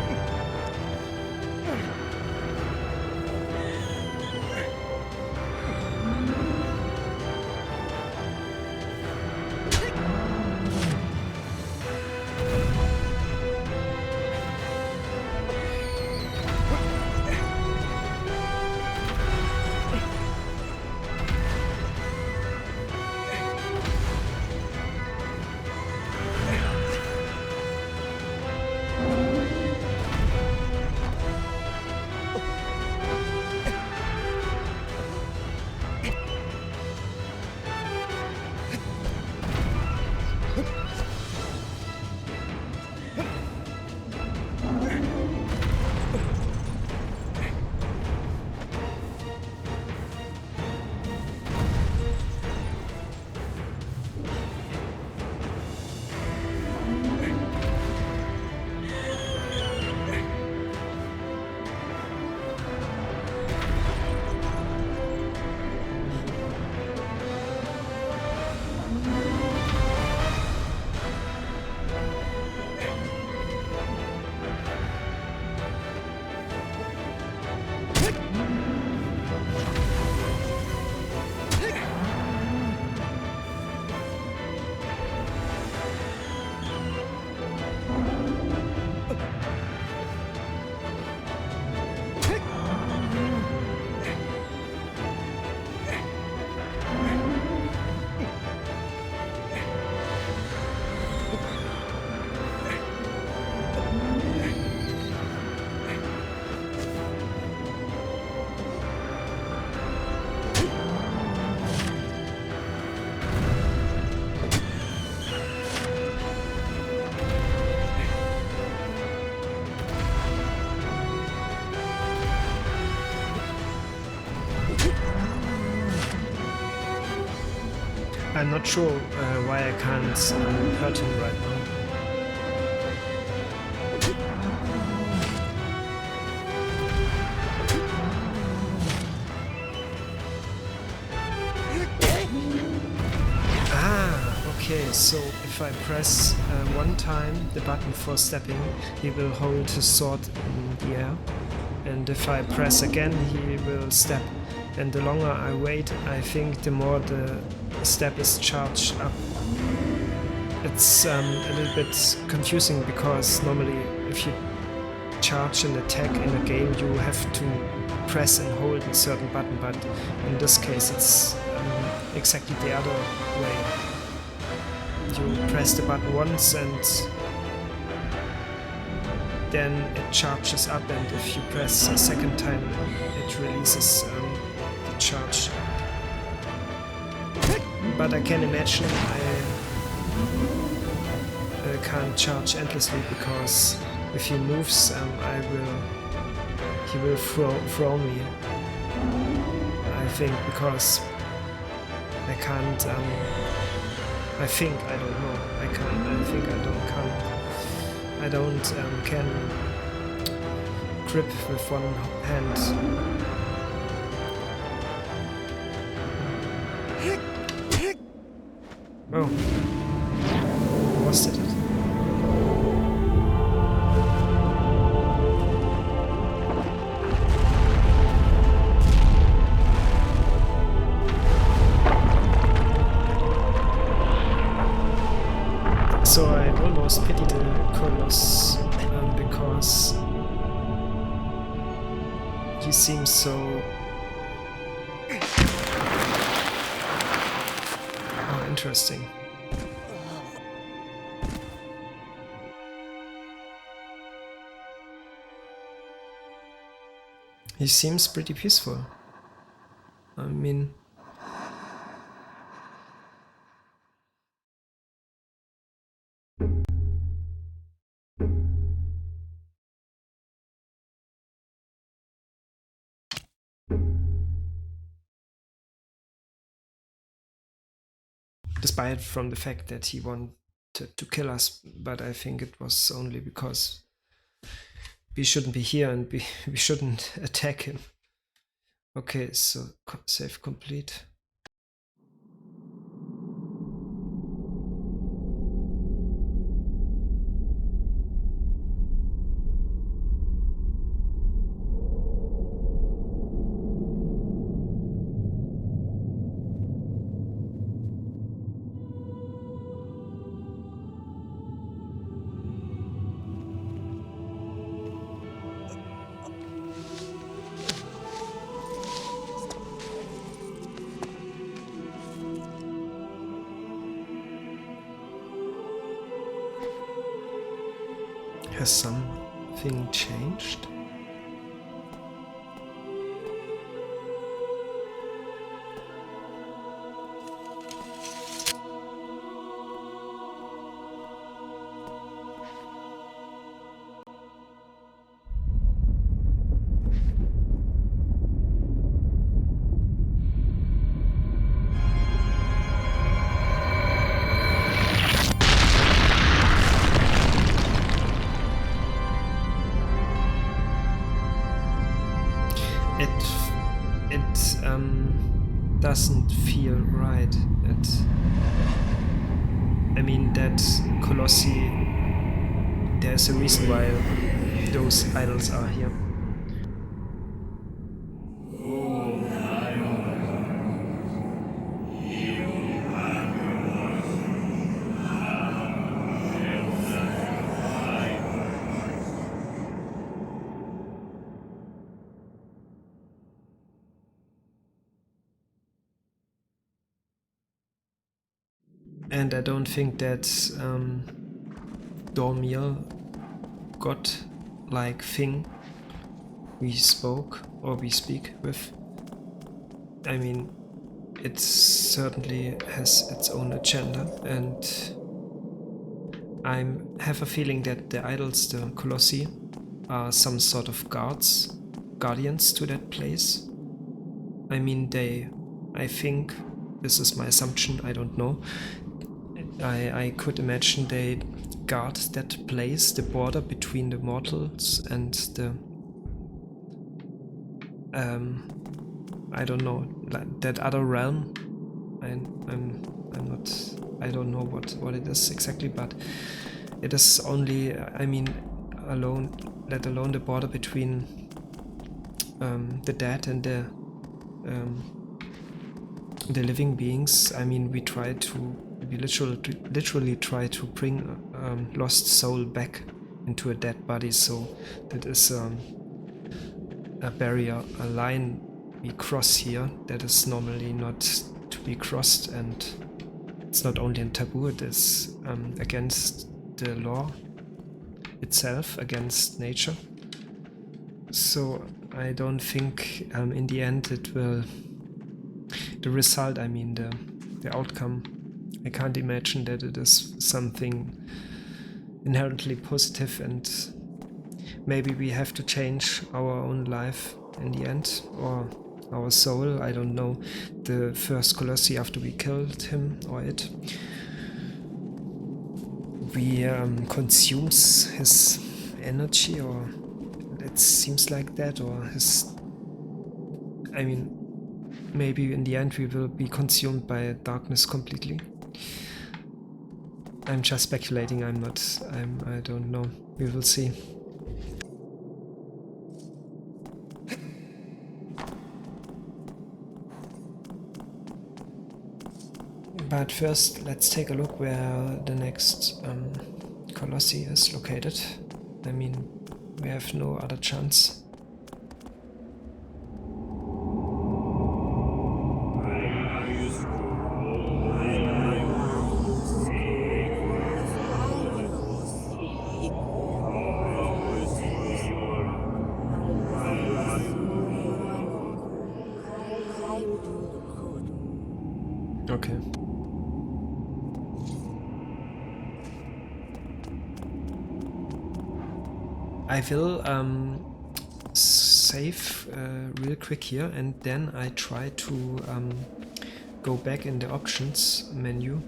S1: I'm not sure why I can't hurt him right now. Okay, so if I press one time the button for stepping, he will hold his sword in the air. And if I press again, he will step. And the longer I wait, I think the more the step is charged up. It's a little bit confusing because normally if you charge an attack in a game, you have to press and hold a certain button, but in this case it's exactly the other way. You press the button once and then it charges up, and if you press a second time it releases the charge. But I can imagine I can't charge endlessly, because if he moves he will throw me, I think, because I can't I think, I don't know, I think I can grip with one hand. Oh, was it? So I almost pity the Colossus because he seems so... Oh, interesting. He seems pretty peaceful. I mean... Despite from the fact that he wanted to kill us, but I think it was only because we shouldn't be here and we shouldn't attack him. Okay, so save complete. Has something changed? It doesn't feel right. I mean, that Colossi, there's a reason why those idols are here. And I don't think that Dormir, god-like thing we spoke or we speak with, I mean, it certainly has its own agenda, and I have a feeling that the idols, the Colossi, are some sort of guardians to that place. I mean, I think This is my assumption, I don't know. I could imagine they guard that place, the border between the mortals and the I don't know, like that other realm. I'm not, I don't know what it is exactly, but it is only, I mean, let alone the border between the dead and the living beings. I mean, we literally try to bring lost soul back into a dead body, so that is a barrier, a line we cross here that is normally not to be crossed, and it's not only a taboo, it is against the law itself, against nature. So I don't think in the end it will, the result, I mean the outcome, I can't imagine that it is something inherently positive, and maybe we have to change our own life in the end, or our soul, I don't know. The first Colossi, after we killed him or it, we consumes his energy, or it seems like that, or his, I mean, maybe in the end we will be consumed by darkness completely. I'm just speculating, I don't know. We will see. But first, let's take a look where the next Colossi is located. I mean, we have no other chance. Okay. I will save real quick here, and then I try to go back in the options menu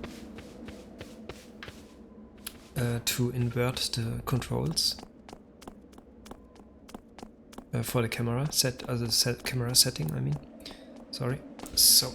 S1: to invert the controls for the camera camera setting, I mean. Sorry. So.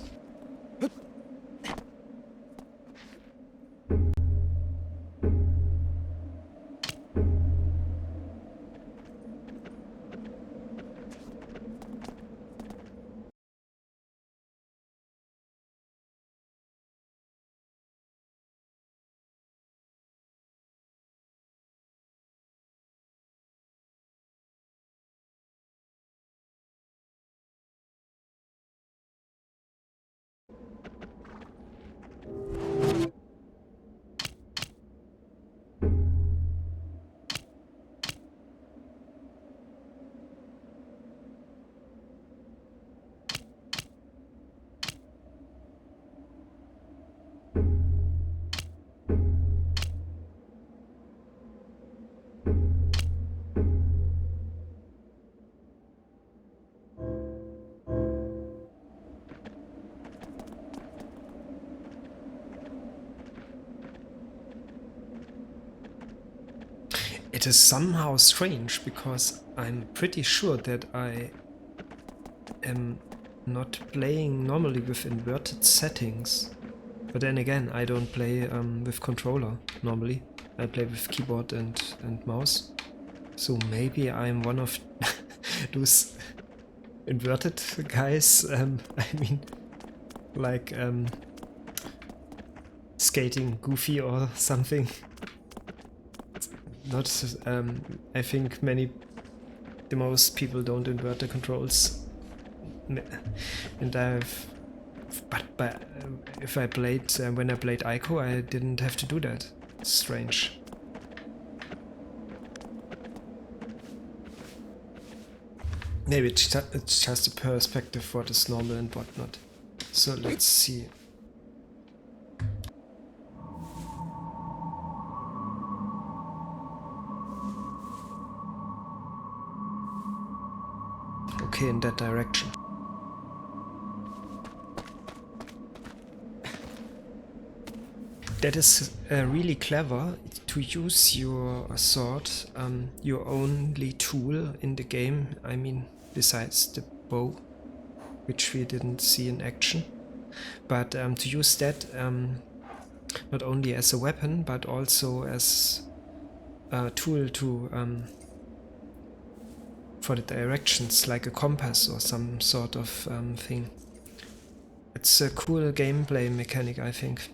S1: It is somehow strange, because I'm pretty sure that I am not playing normally with inverted settings. But then again, I don't play with controller normally. I play with keyboard and mouse. So maybe I'm one of those inverted guys. I mean, like skating Goofy or something. Not, I think the most people don't invert the controls, and but if I played when I played Ico, I didn't have to do that. It's strange. Maybe it's just a perspective what is normal and what not. So let's see. Okay, in that direction. that is really clever to use your sword, your only tool in the game. I mean, besides the bow, which we didn't see in action, but to use that not only as a weapon but also as a tool to for the directions, like a compass or some sort of thing. It's a cool gameplay mechanic, I think.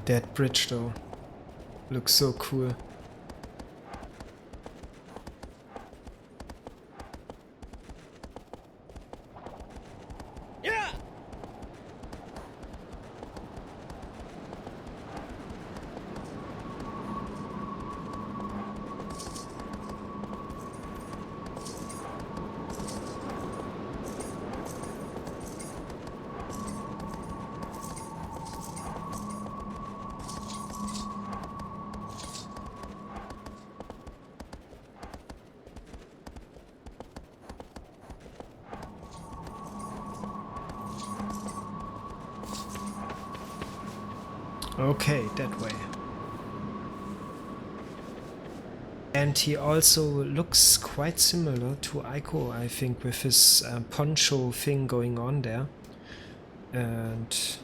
S1: That bridge though looks so cool. Okay, that way. And he also looks quite similar to Aiko, I think, with his poncho thing going on there. And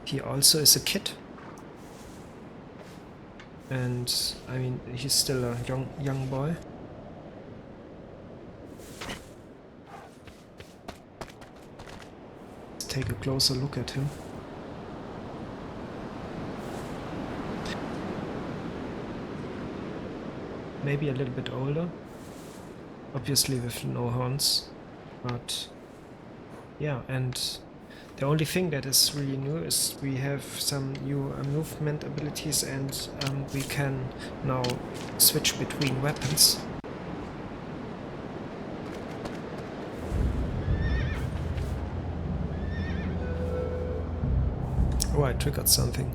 S1: he also is a kid. And I mean, he's still a young boy. Let's take a closer look at him. Maybe a little bit older, obviously with no horns, but yeah. And the only thing that is really new is we have some new movement abilities, and we can now switch between weapons. Oh, I triggered something.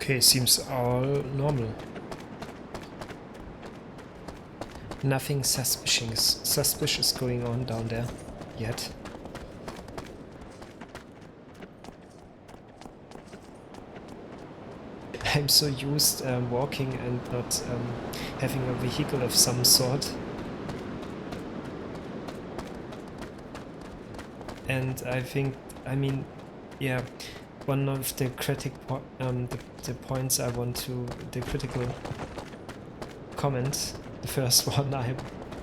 S1: Okay, seems all normal. Nothing suspicious going on down there yet. I'm so used walking and not having a vehicle of some sort. And I think, I mean, yeah, one of the the points I want to, the critical comment, the first one I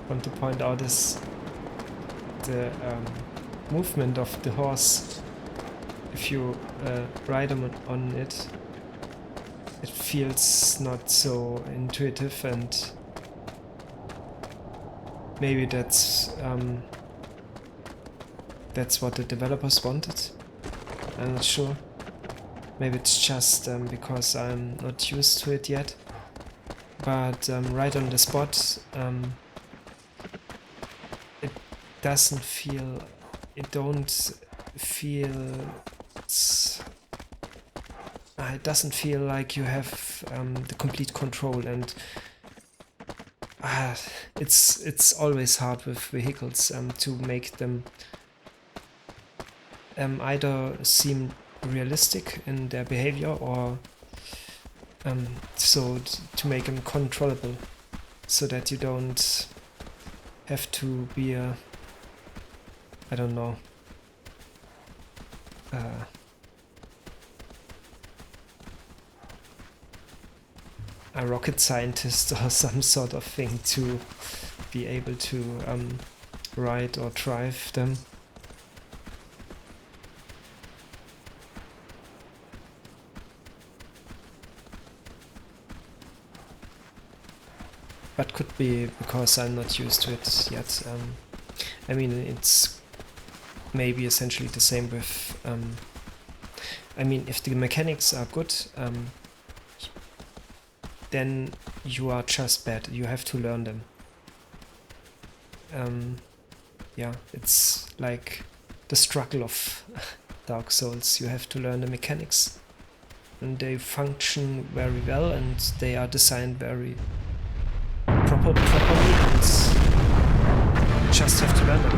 S1: want to point out is the movement of the horse. If you ride on it, it feels not so intuitive, and maybe that's what the developers wanted. I'm not sure. Maybe it's just because I'm not used to it yet. But right on the spot, it doesn't feel. It don't feel. It doesn't feel like you have the complete control, and it's always hard with vehicles to make them either seem realistic in their behavior or to make them controllable, so that you don't have to be a, I don't know, a rocket scientist or some sort of thing to be able to ride or drive them. But could be because I'm not used to it yet. I mean, it's maybe essentially the same with... I mean, if the mechanics are good, then you are just bad. You have to learn them. Yeah, it's like the struggle of Dark Souls. You have to learn the mechanics. And they function very well, and they are designed very properly, and you just have to learn them.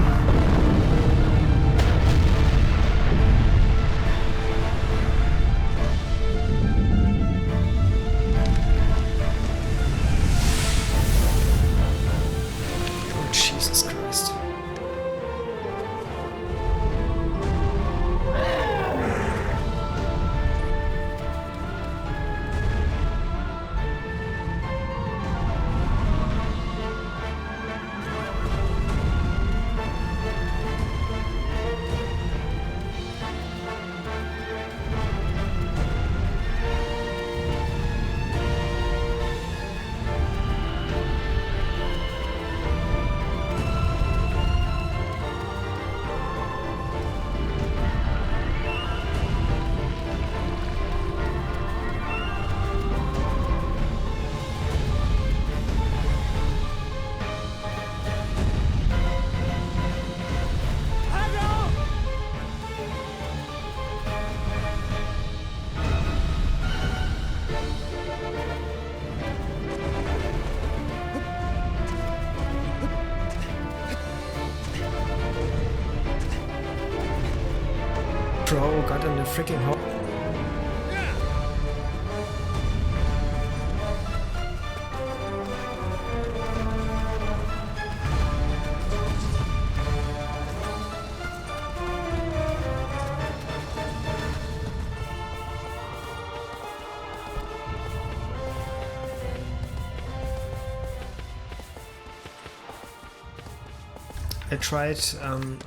S1: Oh, Jesus Christ. Bro got in the freaking hole.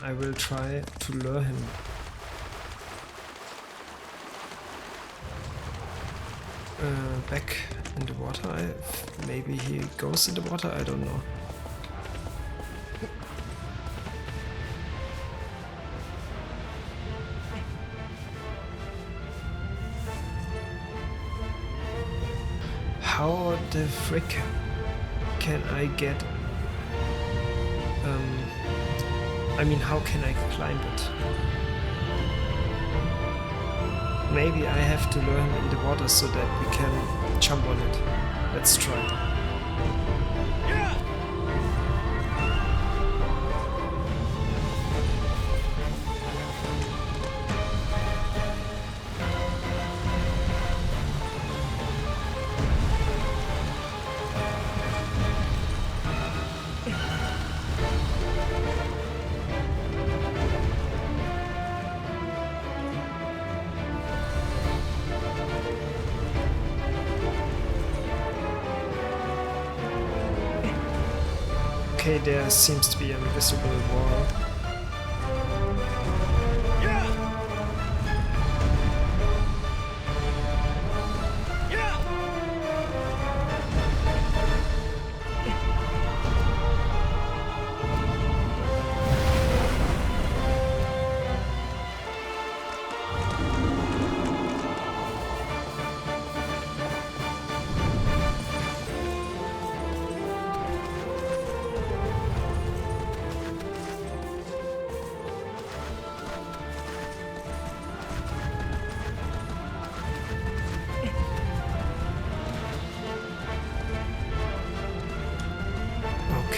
S1: I will try to lure him. Back in the water. Maybe he goes in the water, I don't know. How the frick can I get... I mean, how can I climb it? Maybe I have to lure him in the water so that we can jump on it. Let's try. Okay, there seems to be an invisible wall.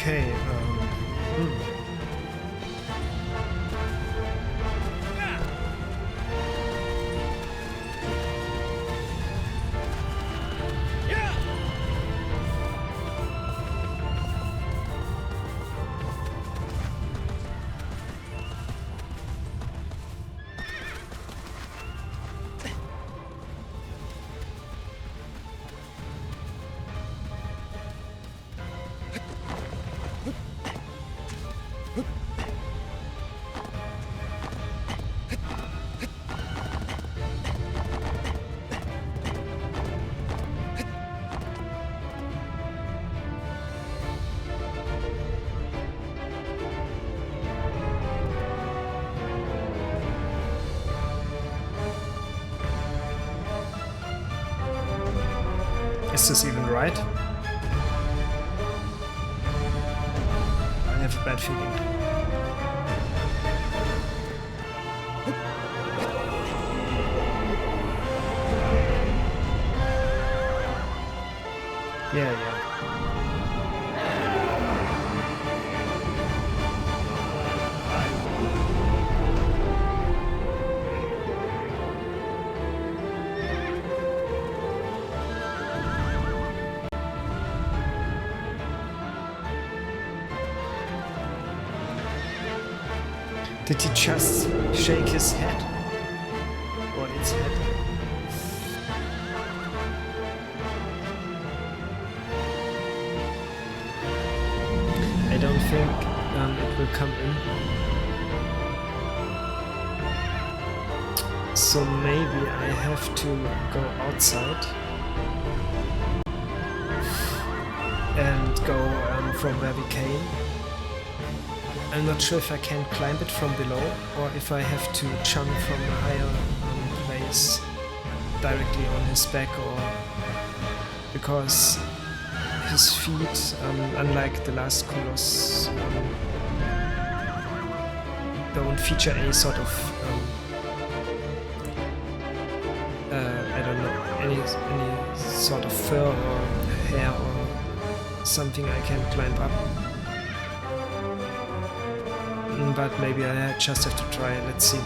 S1: Okay, is this even right? I have a bad feeling. Yeah. Did he just shake his head? Or its head? I don't think it will come in. So maybe I have to go outside and go from where we came. I'm not sure if I can climb it from below or if I have to jump from a higher place directly on his back, or because his feet, unlike the last Colossus, don't feature any sort of I don't know, any sort of fur or hair or something I can climb up. But maybe I just have to try. Let's see.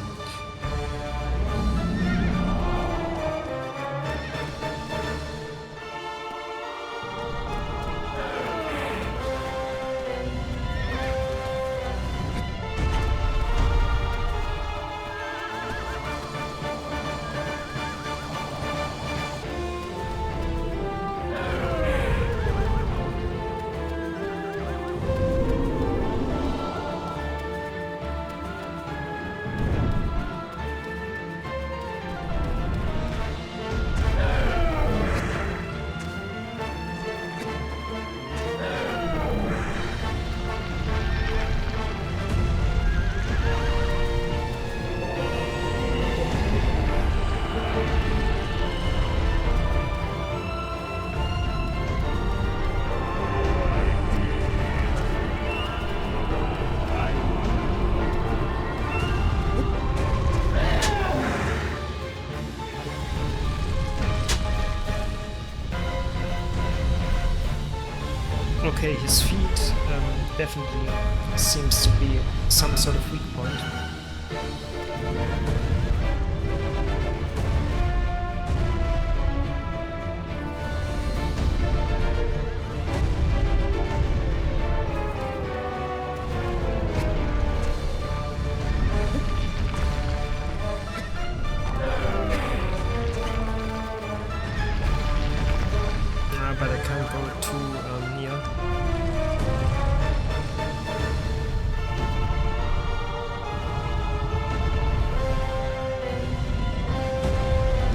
S1: Okay, his feet definitely seems to be some sort of weak point. But I can't go too near.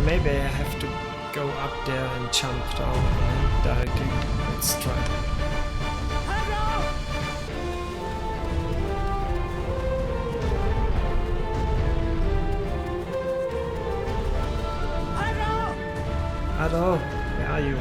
S1: Maybe I have to go up there and jump down directly. Let's try. Hello, where are you?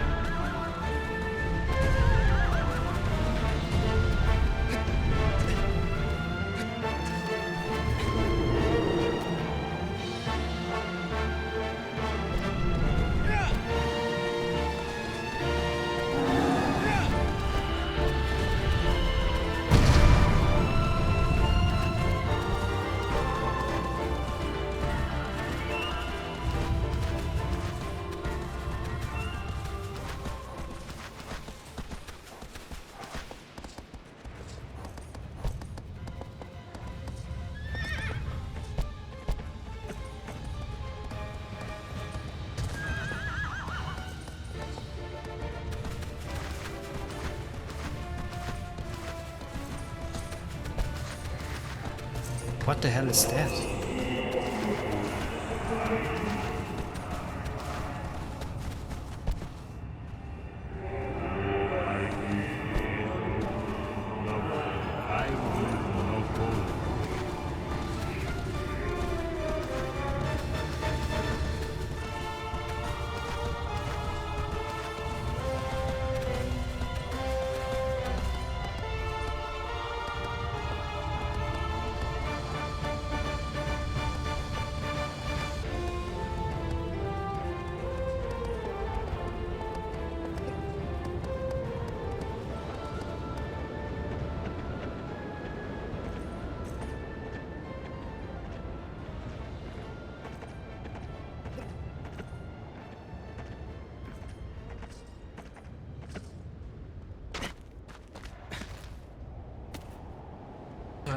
S1: What the hell is that?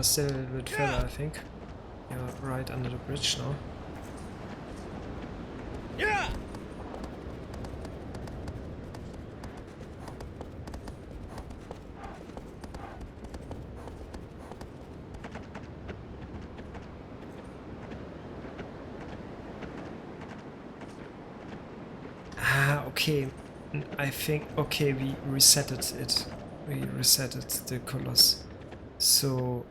S1: Still a little bit further, I think. Yeah, right under the bridge now. Okay. I think... Okay, we resetted it. We resetted the Colossus. So...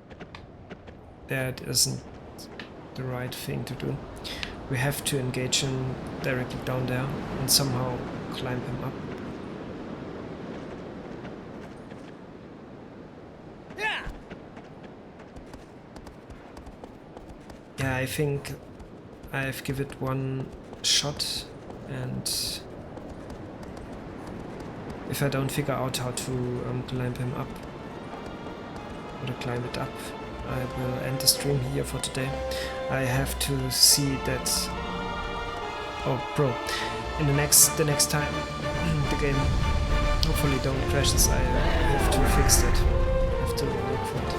S1: that isn't the right thing to do. We have to engage him directly down there and somehow climb him up. Yeah, I think I've given it one shot, and if I don't figure out how to climb him up, or to climb it up, I will end the stream here for today. I have to see that... Oh, bro, in the next time the game hopefully don't crashes, I have to fix that. I have to look for it.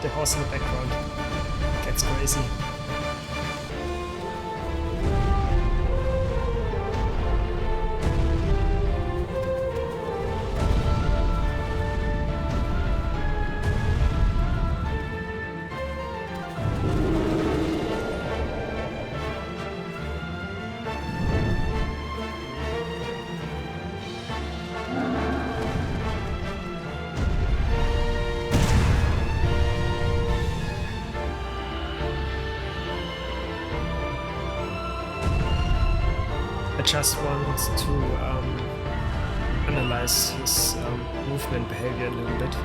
S1: The horse in the background gets crazy. Just want to analyze his movement behavior a little bit.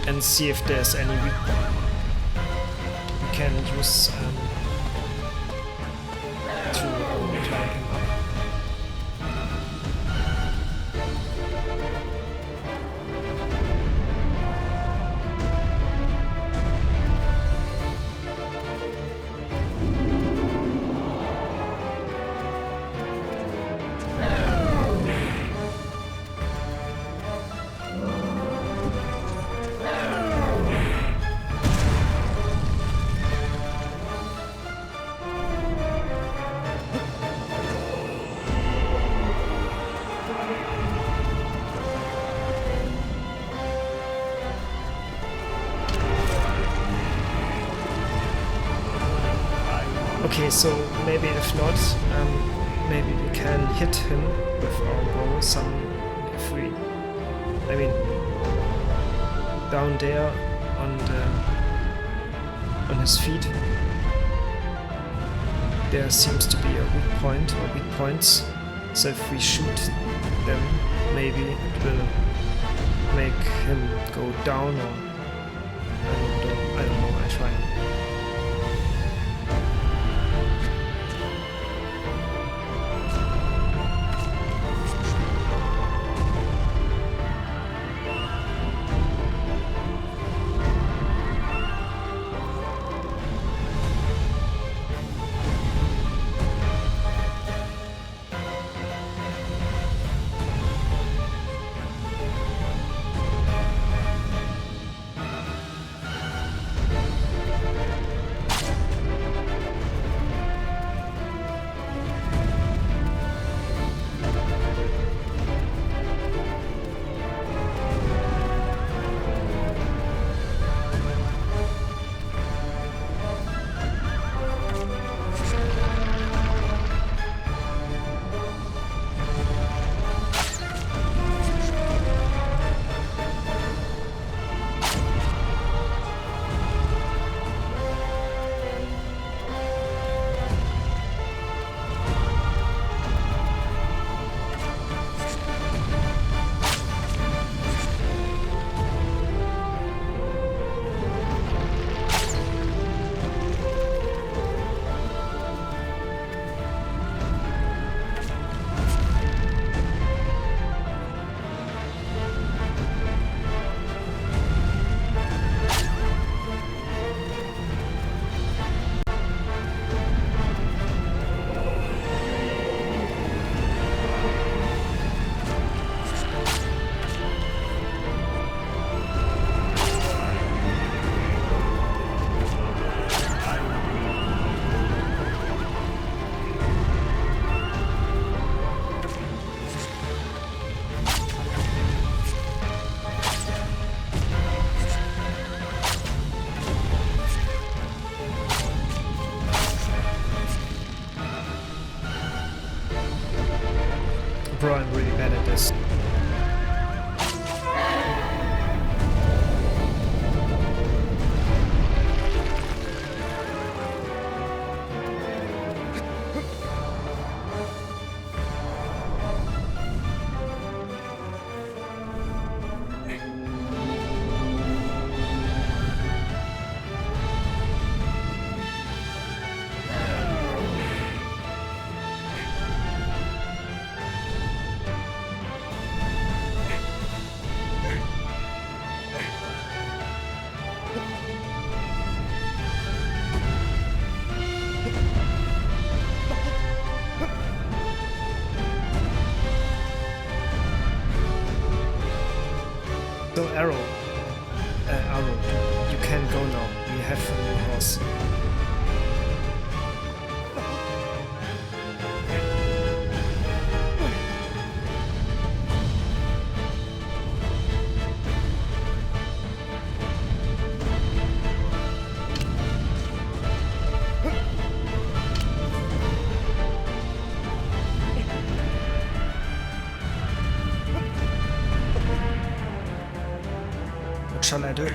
S1: And see if there's any we can use to climb him up. Okay, so maybe if not, maybe we can hit him with our bow. If we, I mean, down there on his feet, there seems to be a weak point or weak points. So if we shoot them, maybe it will make him go down, or I don't know. I try. Bro, I'm really bad at this. So Arrow, you can go now. We have a new horse. What shall I do?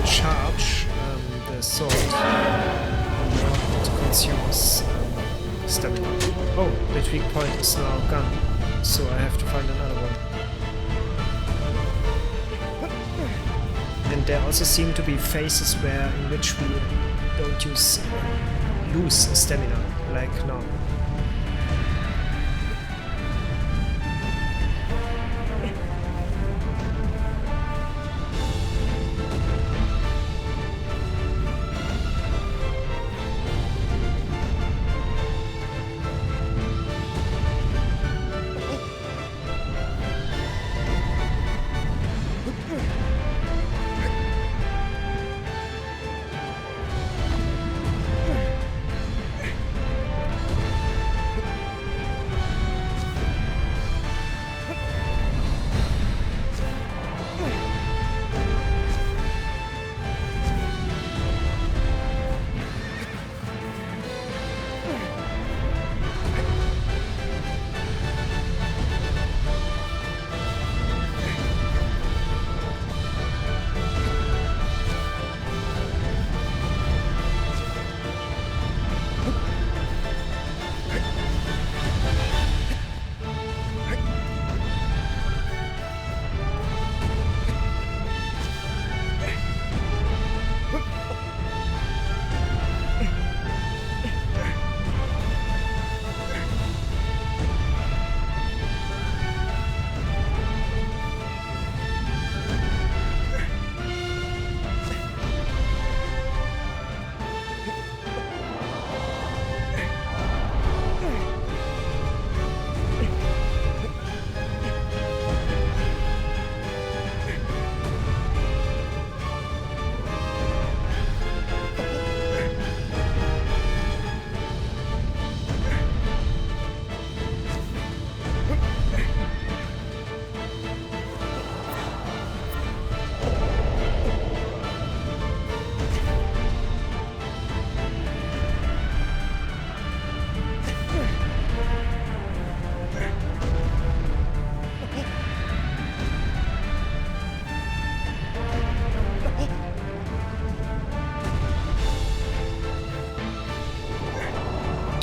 S1: can charge the sword, the more it consumes stamina. Oh, the weak point is now gone, so I have to find another one. And there also seem to be phases in which we don't lose stamina, like now.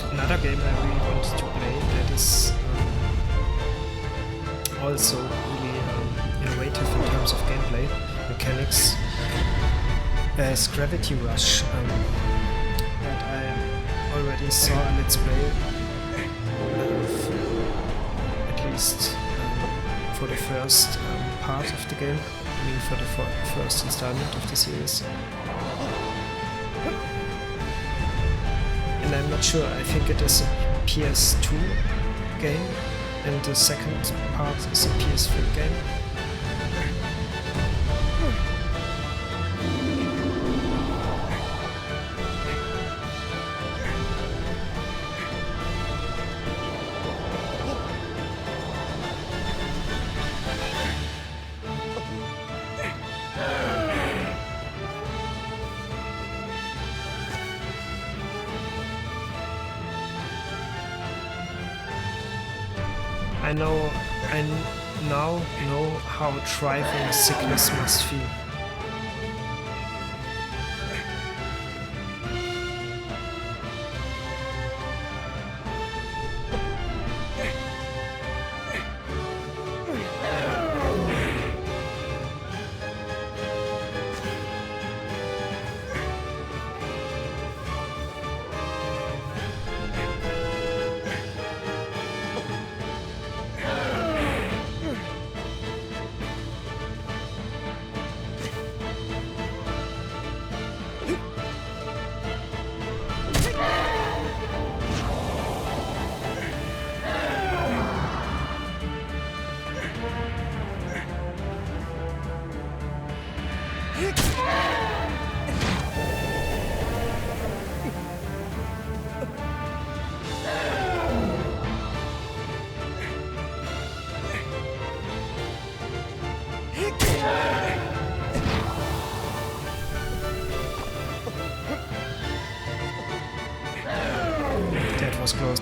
S1: Another game I really want to play that is also really innovative in terms of gameplay mechanics is Gravity Rush, that I already saw a Let's Play of, at least for the first part of the game, I mean for the first installment of the series. And I'm not sure, I think it is a PS2 game, and the second part is a PS3 game. I now know how driving sickness must feel. That was close.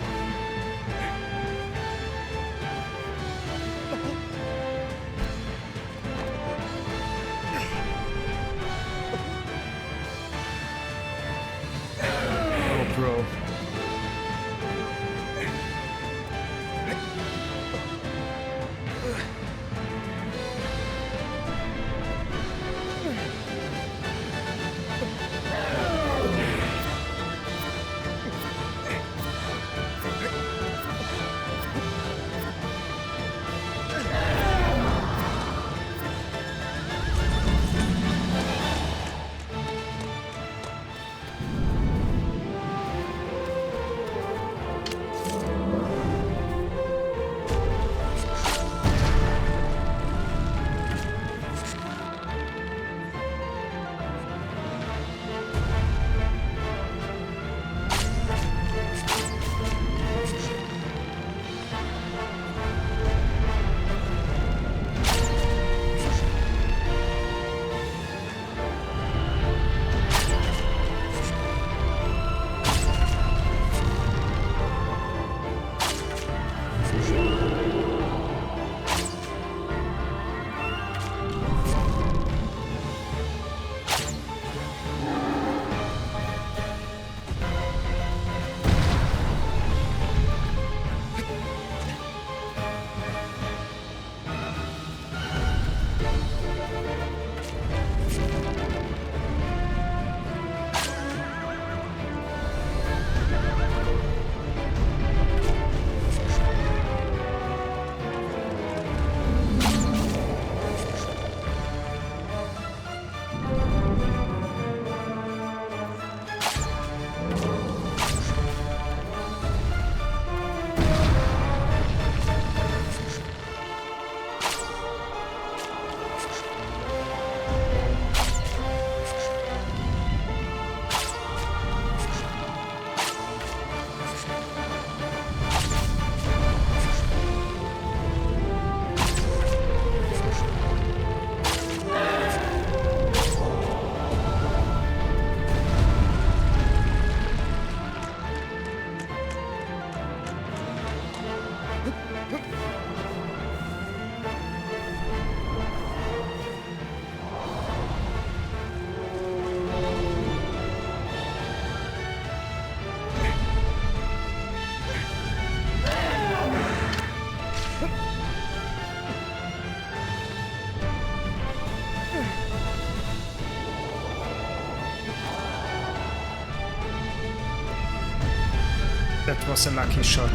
S1: That was a lucky shot.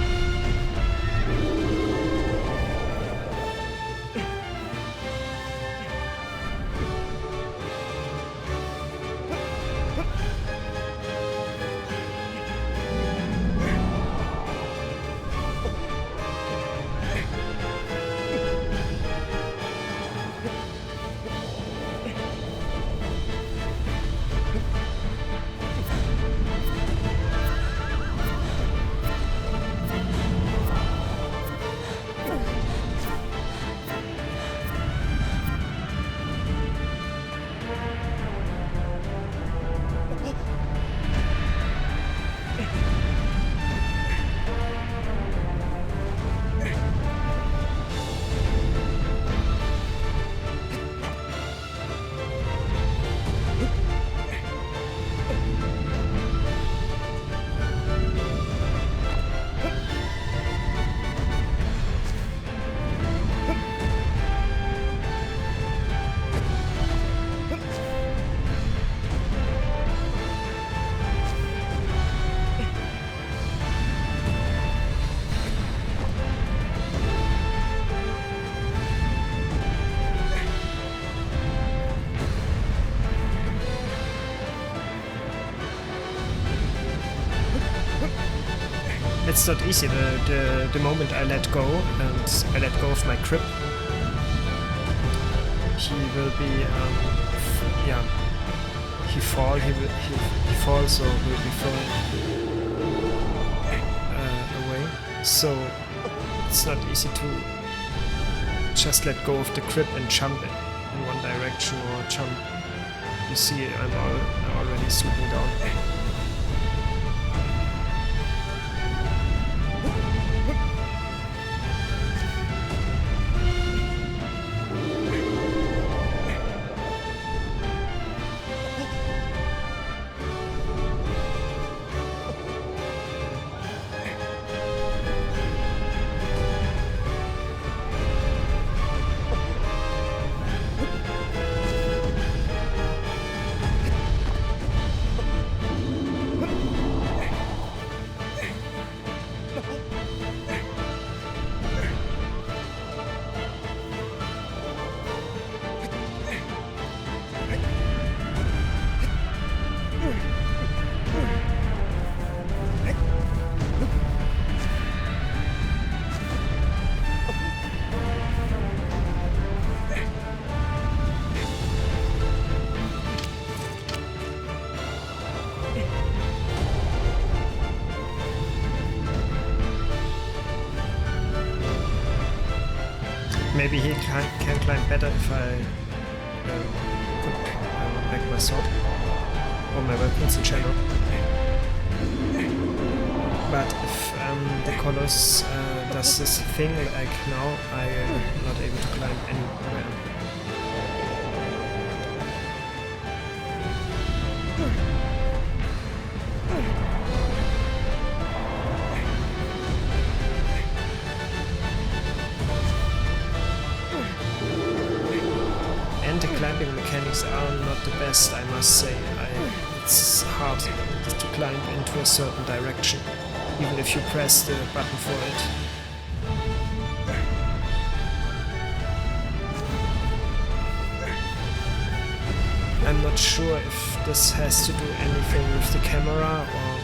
S1: It's not easy. The moment I let go and I let go of my grip, he will be yeah. He falls or will be falling away. So it's not easy to just let go of the grip and jump in one direction or jump. You see, I'm already swooping down. Maybe he can climb better if I put back my sword or my weapons in general. But if the Colossus does this thing like now, I am not able to climb anywhere. And the climbing mechanics are not the best, I must say. It's hard to climb into a certain direction, even if you press the button for it. I'm not sure if this has to do anything with the camera or...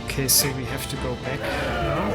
S1: Okay, so we have to go back now.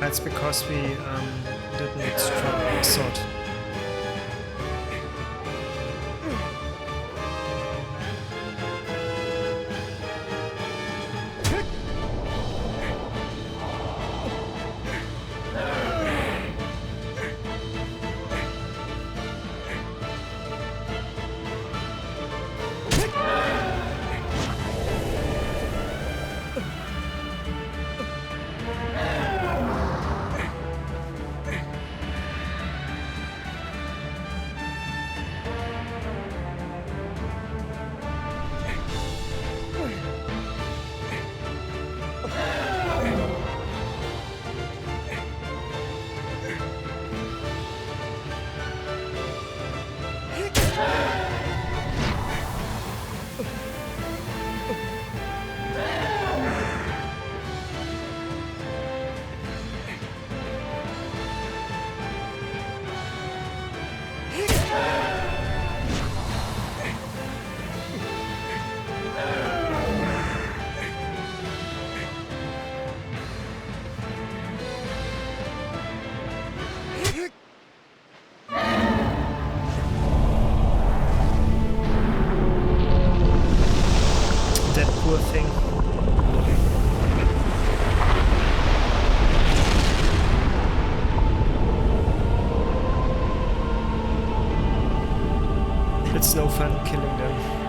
S1: It's because we didn't drop a sword. That poor thing. It's no fun killing them.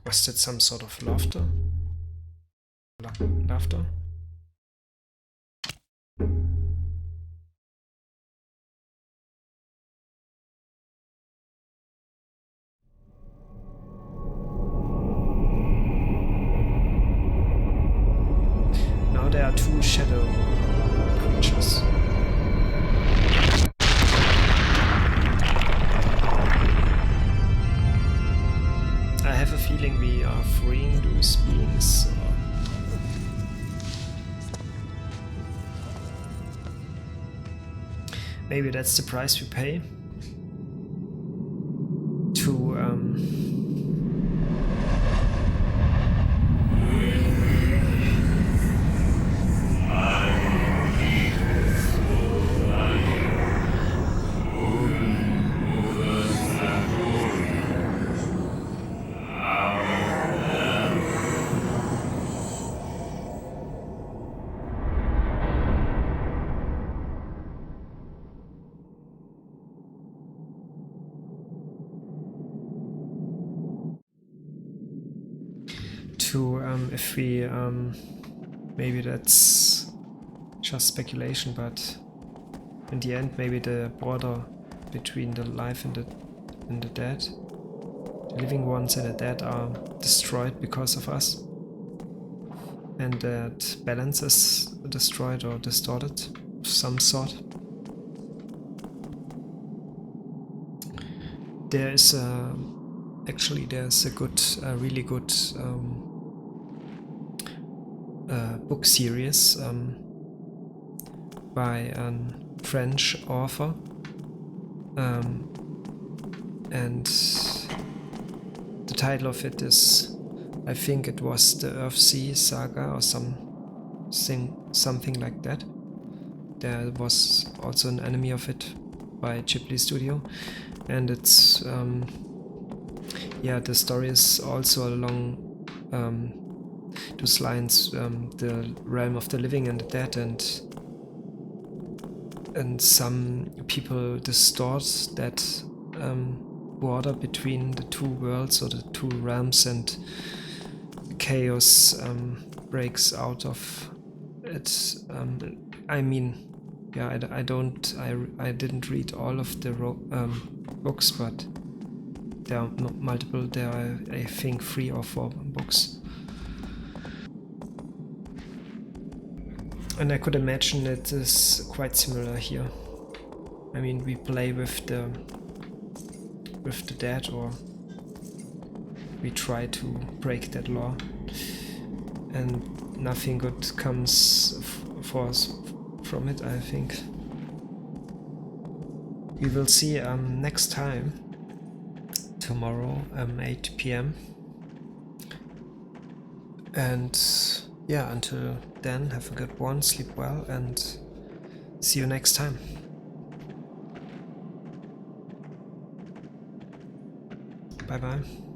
S1: Was that some sort of laughter? Laughter? Now there are two shadow creatures. I have a feeling we are freeing those beings. Maybe that's the price we pay to if we maybe that's just speculation, but in the end maybe the border between the life and the dead, the living ones and the dead, are destroyed because of us, and that balance is destroyed or distorted of some sort. There is actually there's a good, really good book series by a French author, and the title of it is, I think it was the Earthsea Saga or something like that. There was also an anime of it by Ghibli Studio, and it's yeah, the story is also along those lines, the realm of the living and the dead, and some people distort that border between the two worlds or the two realms, and chaos breaks out of it. I mean, yeah, I didn't read all of the books, but there are multiple. There are, I think, 3 or 4 books. And I could imagine it is quite similar here. I mean, we play with the with the dead, or we try to break that law, and nothing good comes for us from it, I think. We will see next time, tomorrow, 8 p.m. And yeah, until then, have a good one, sleep well, and see you next time. Bye bye.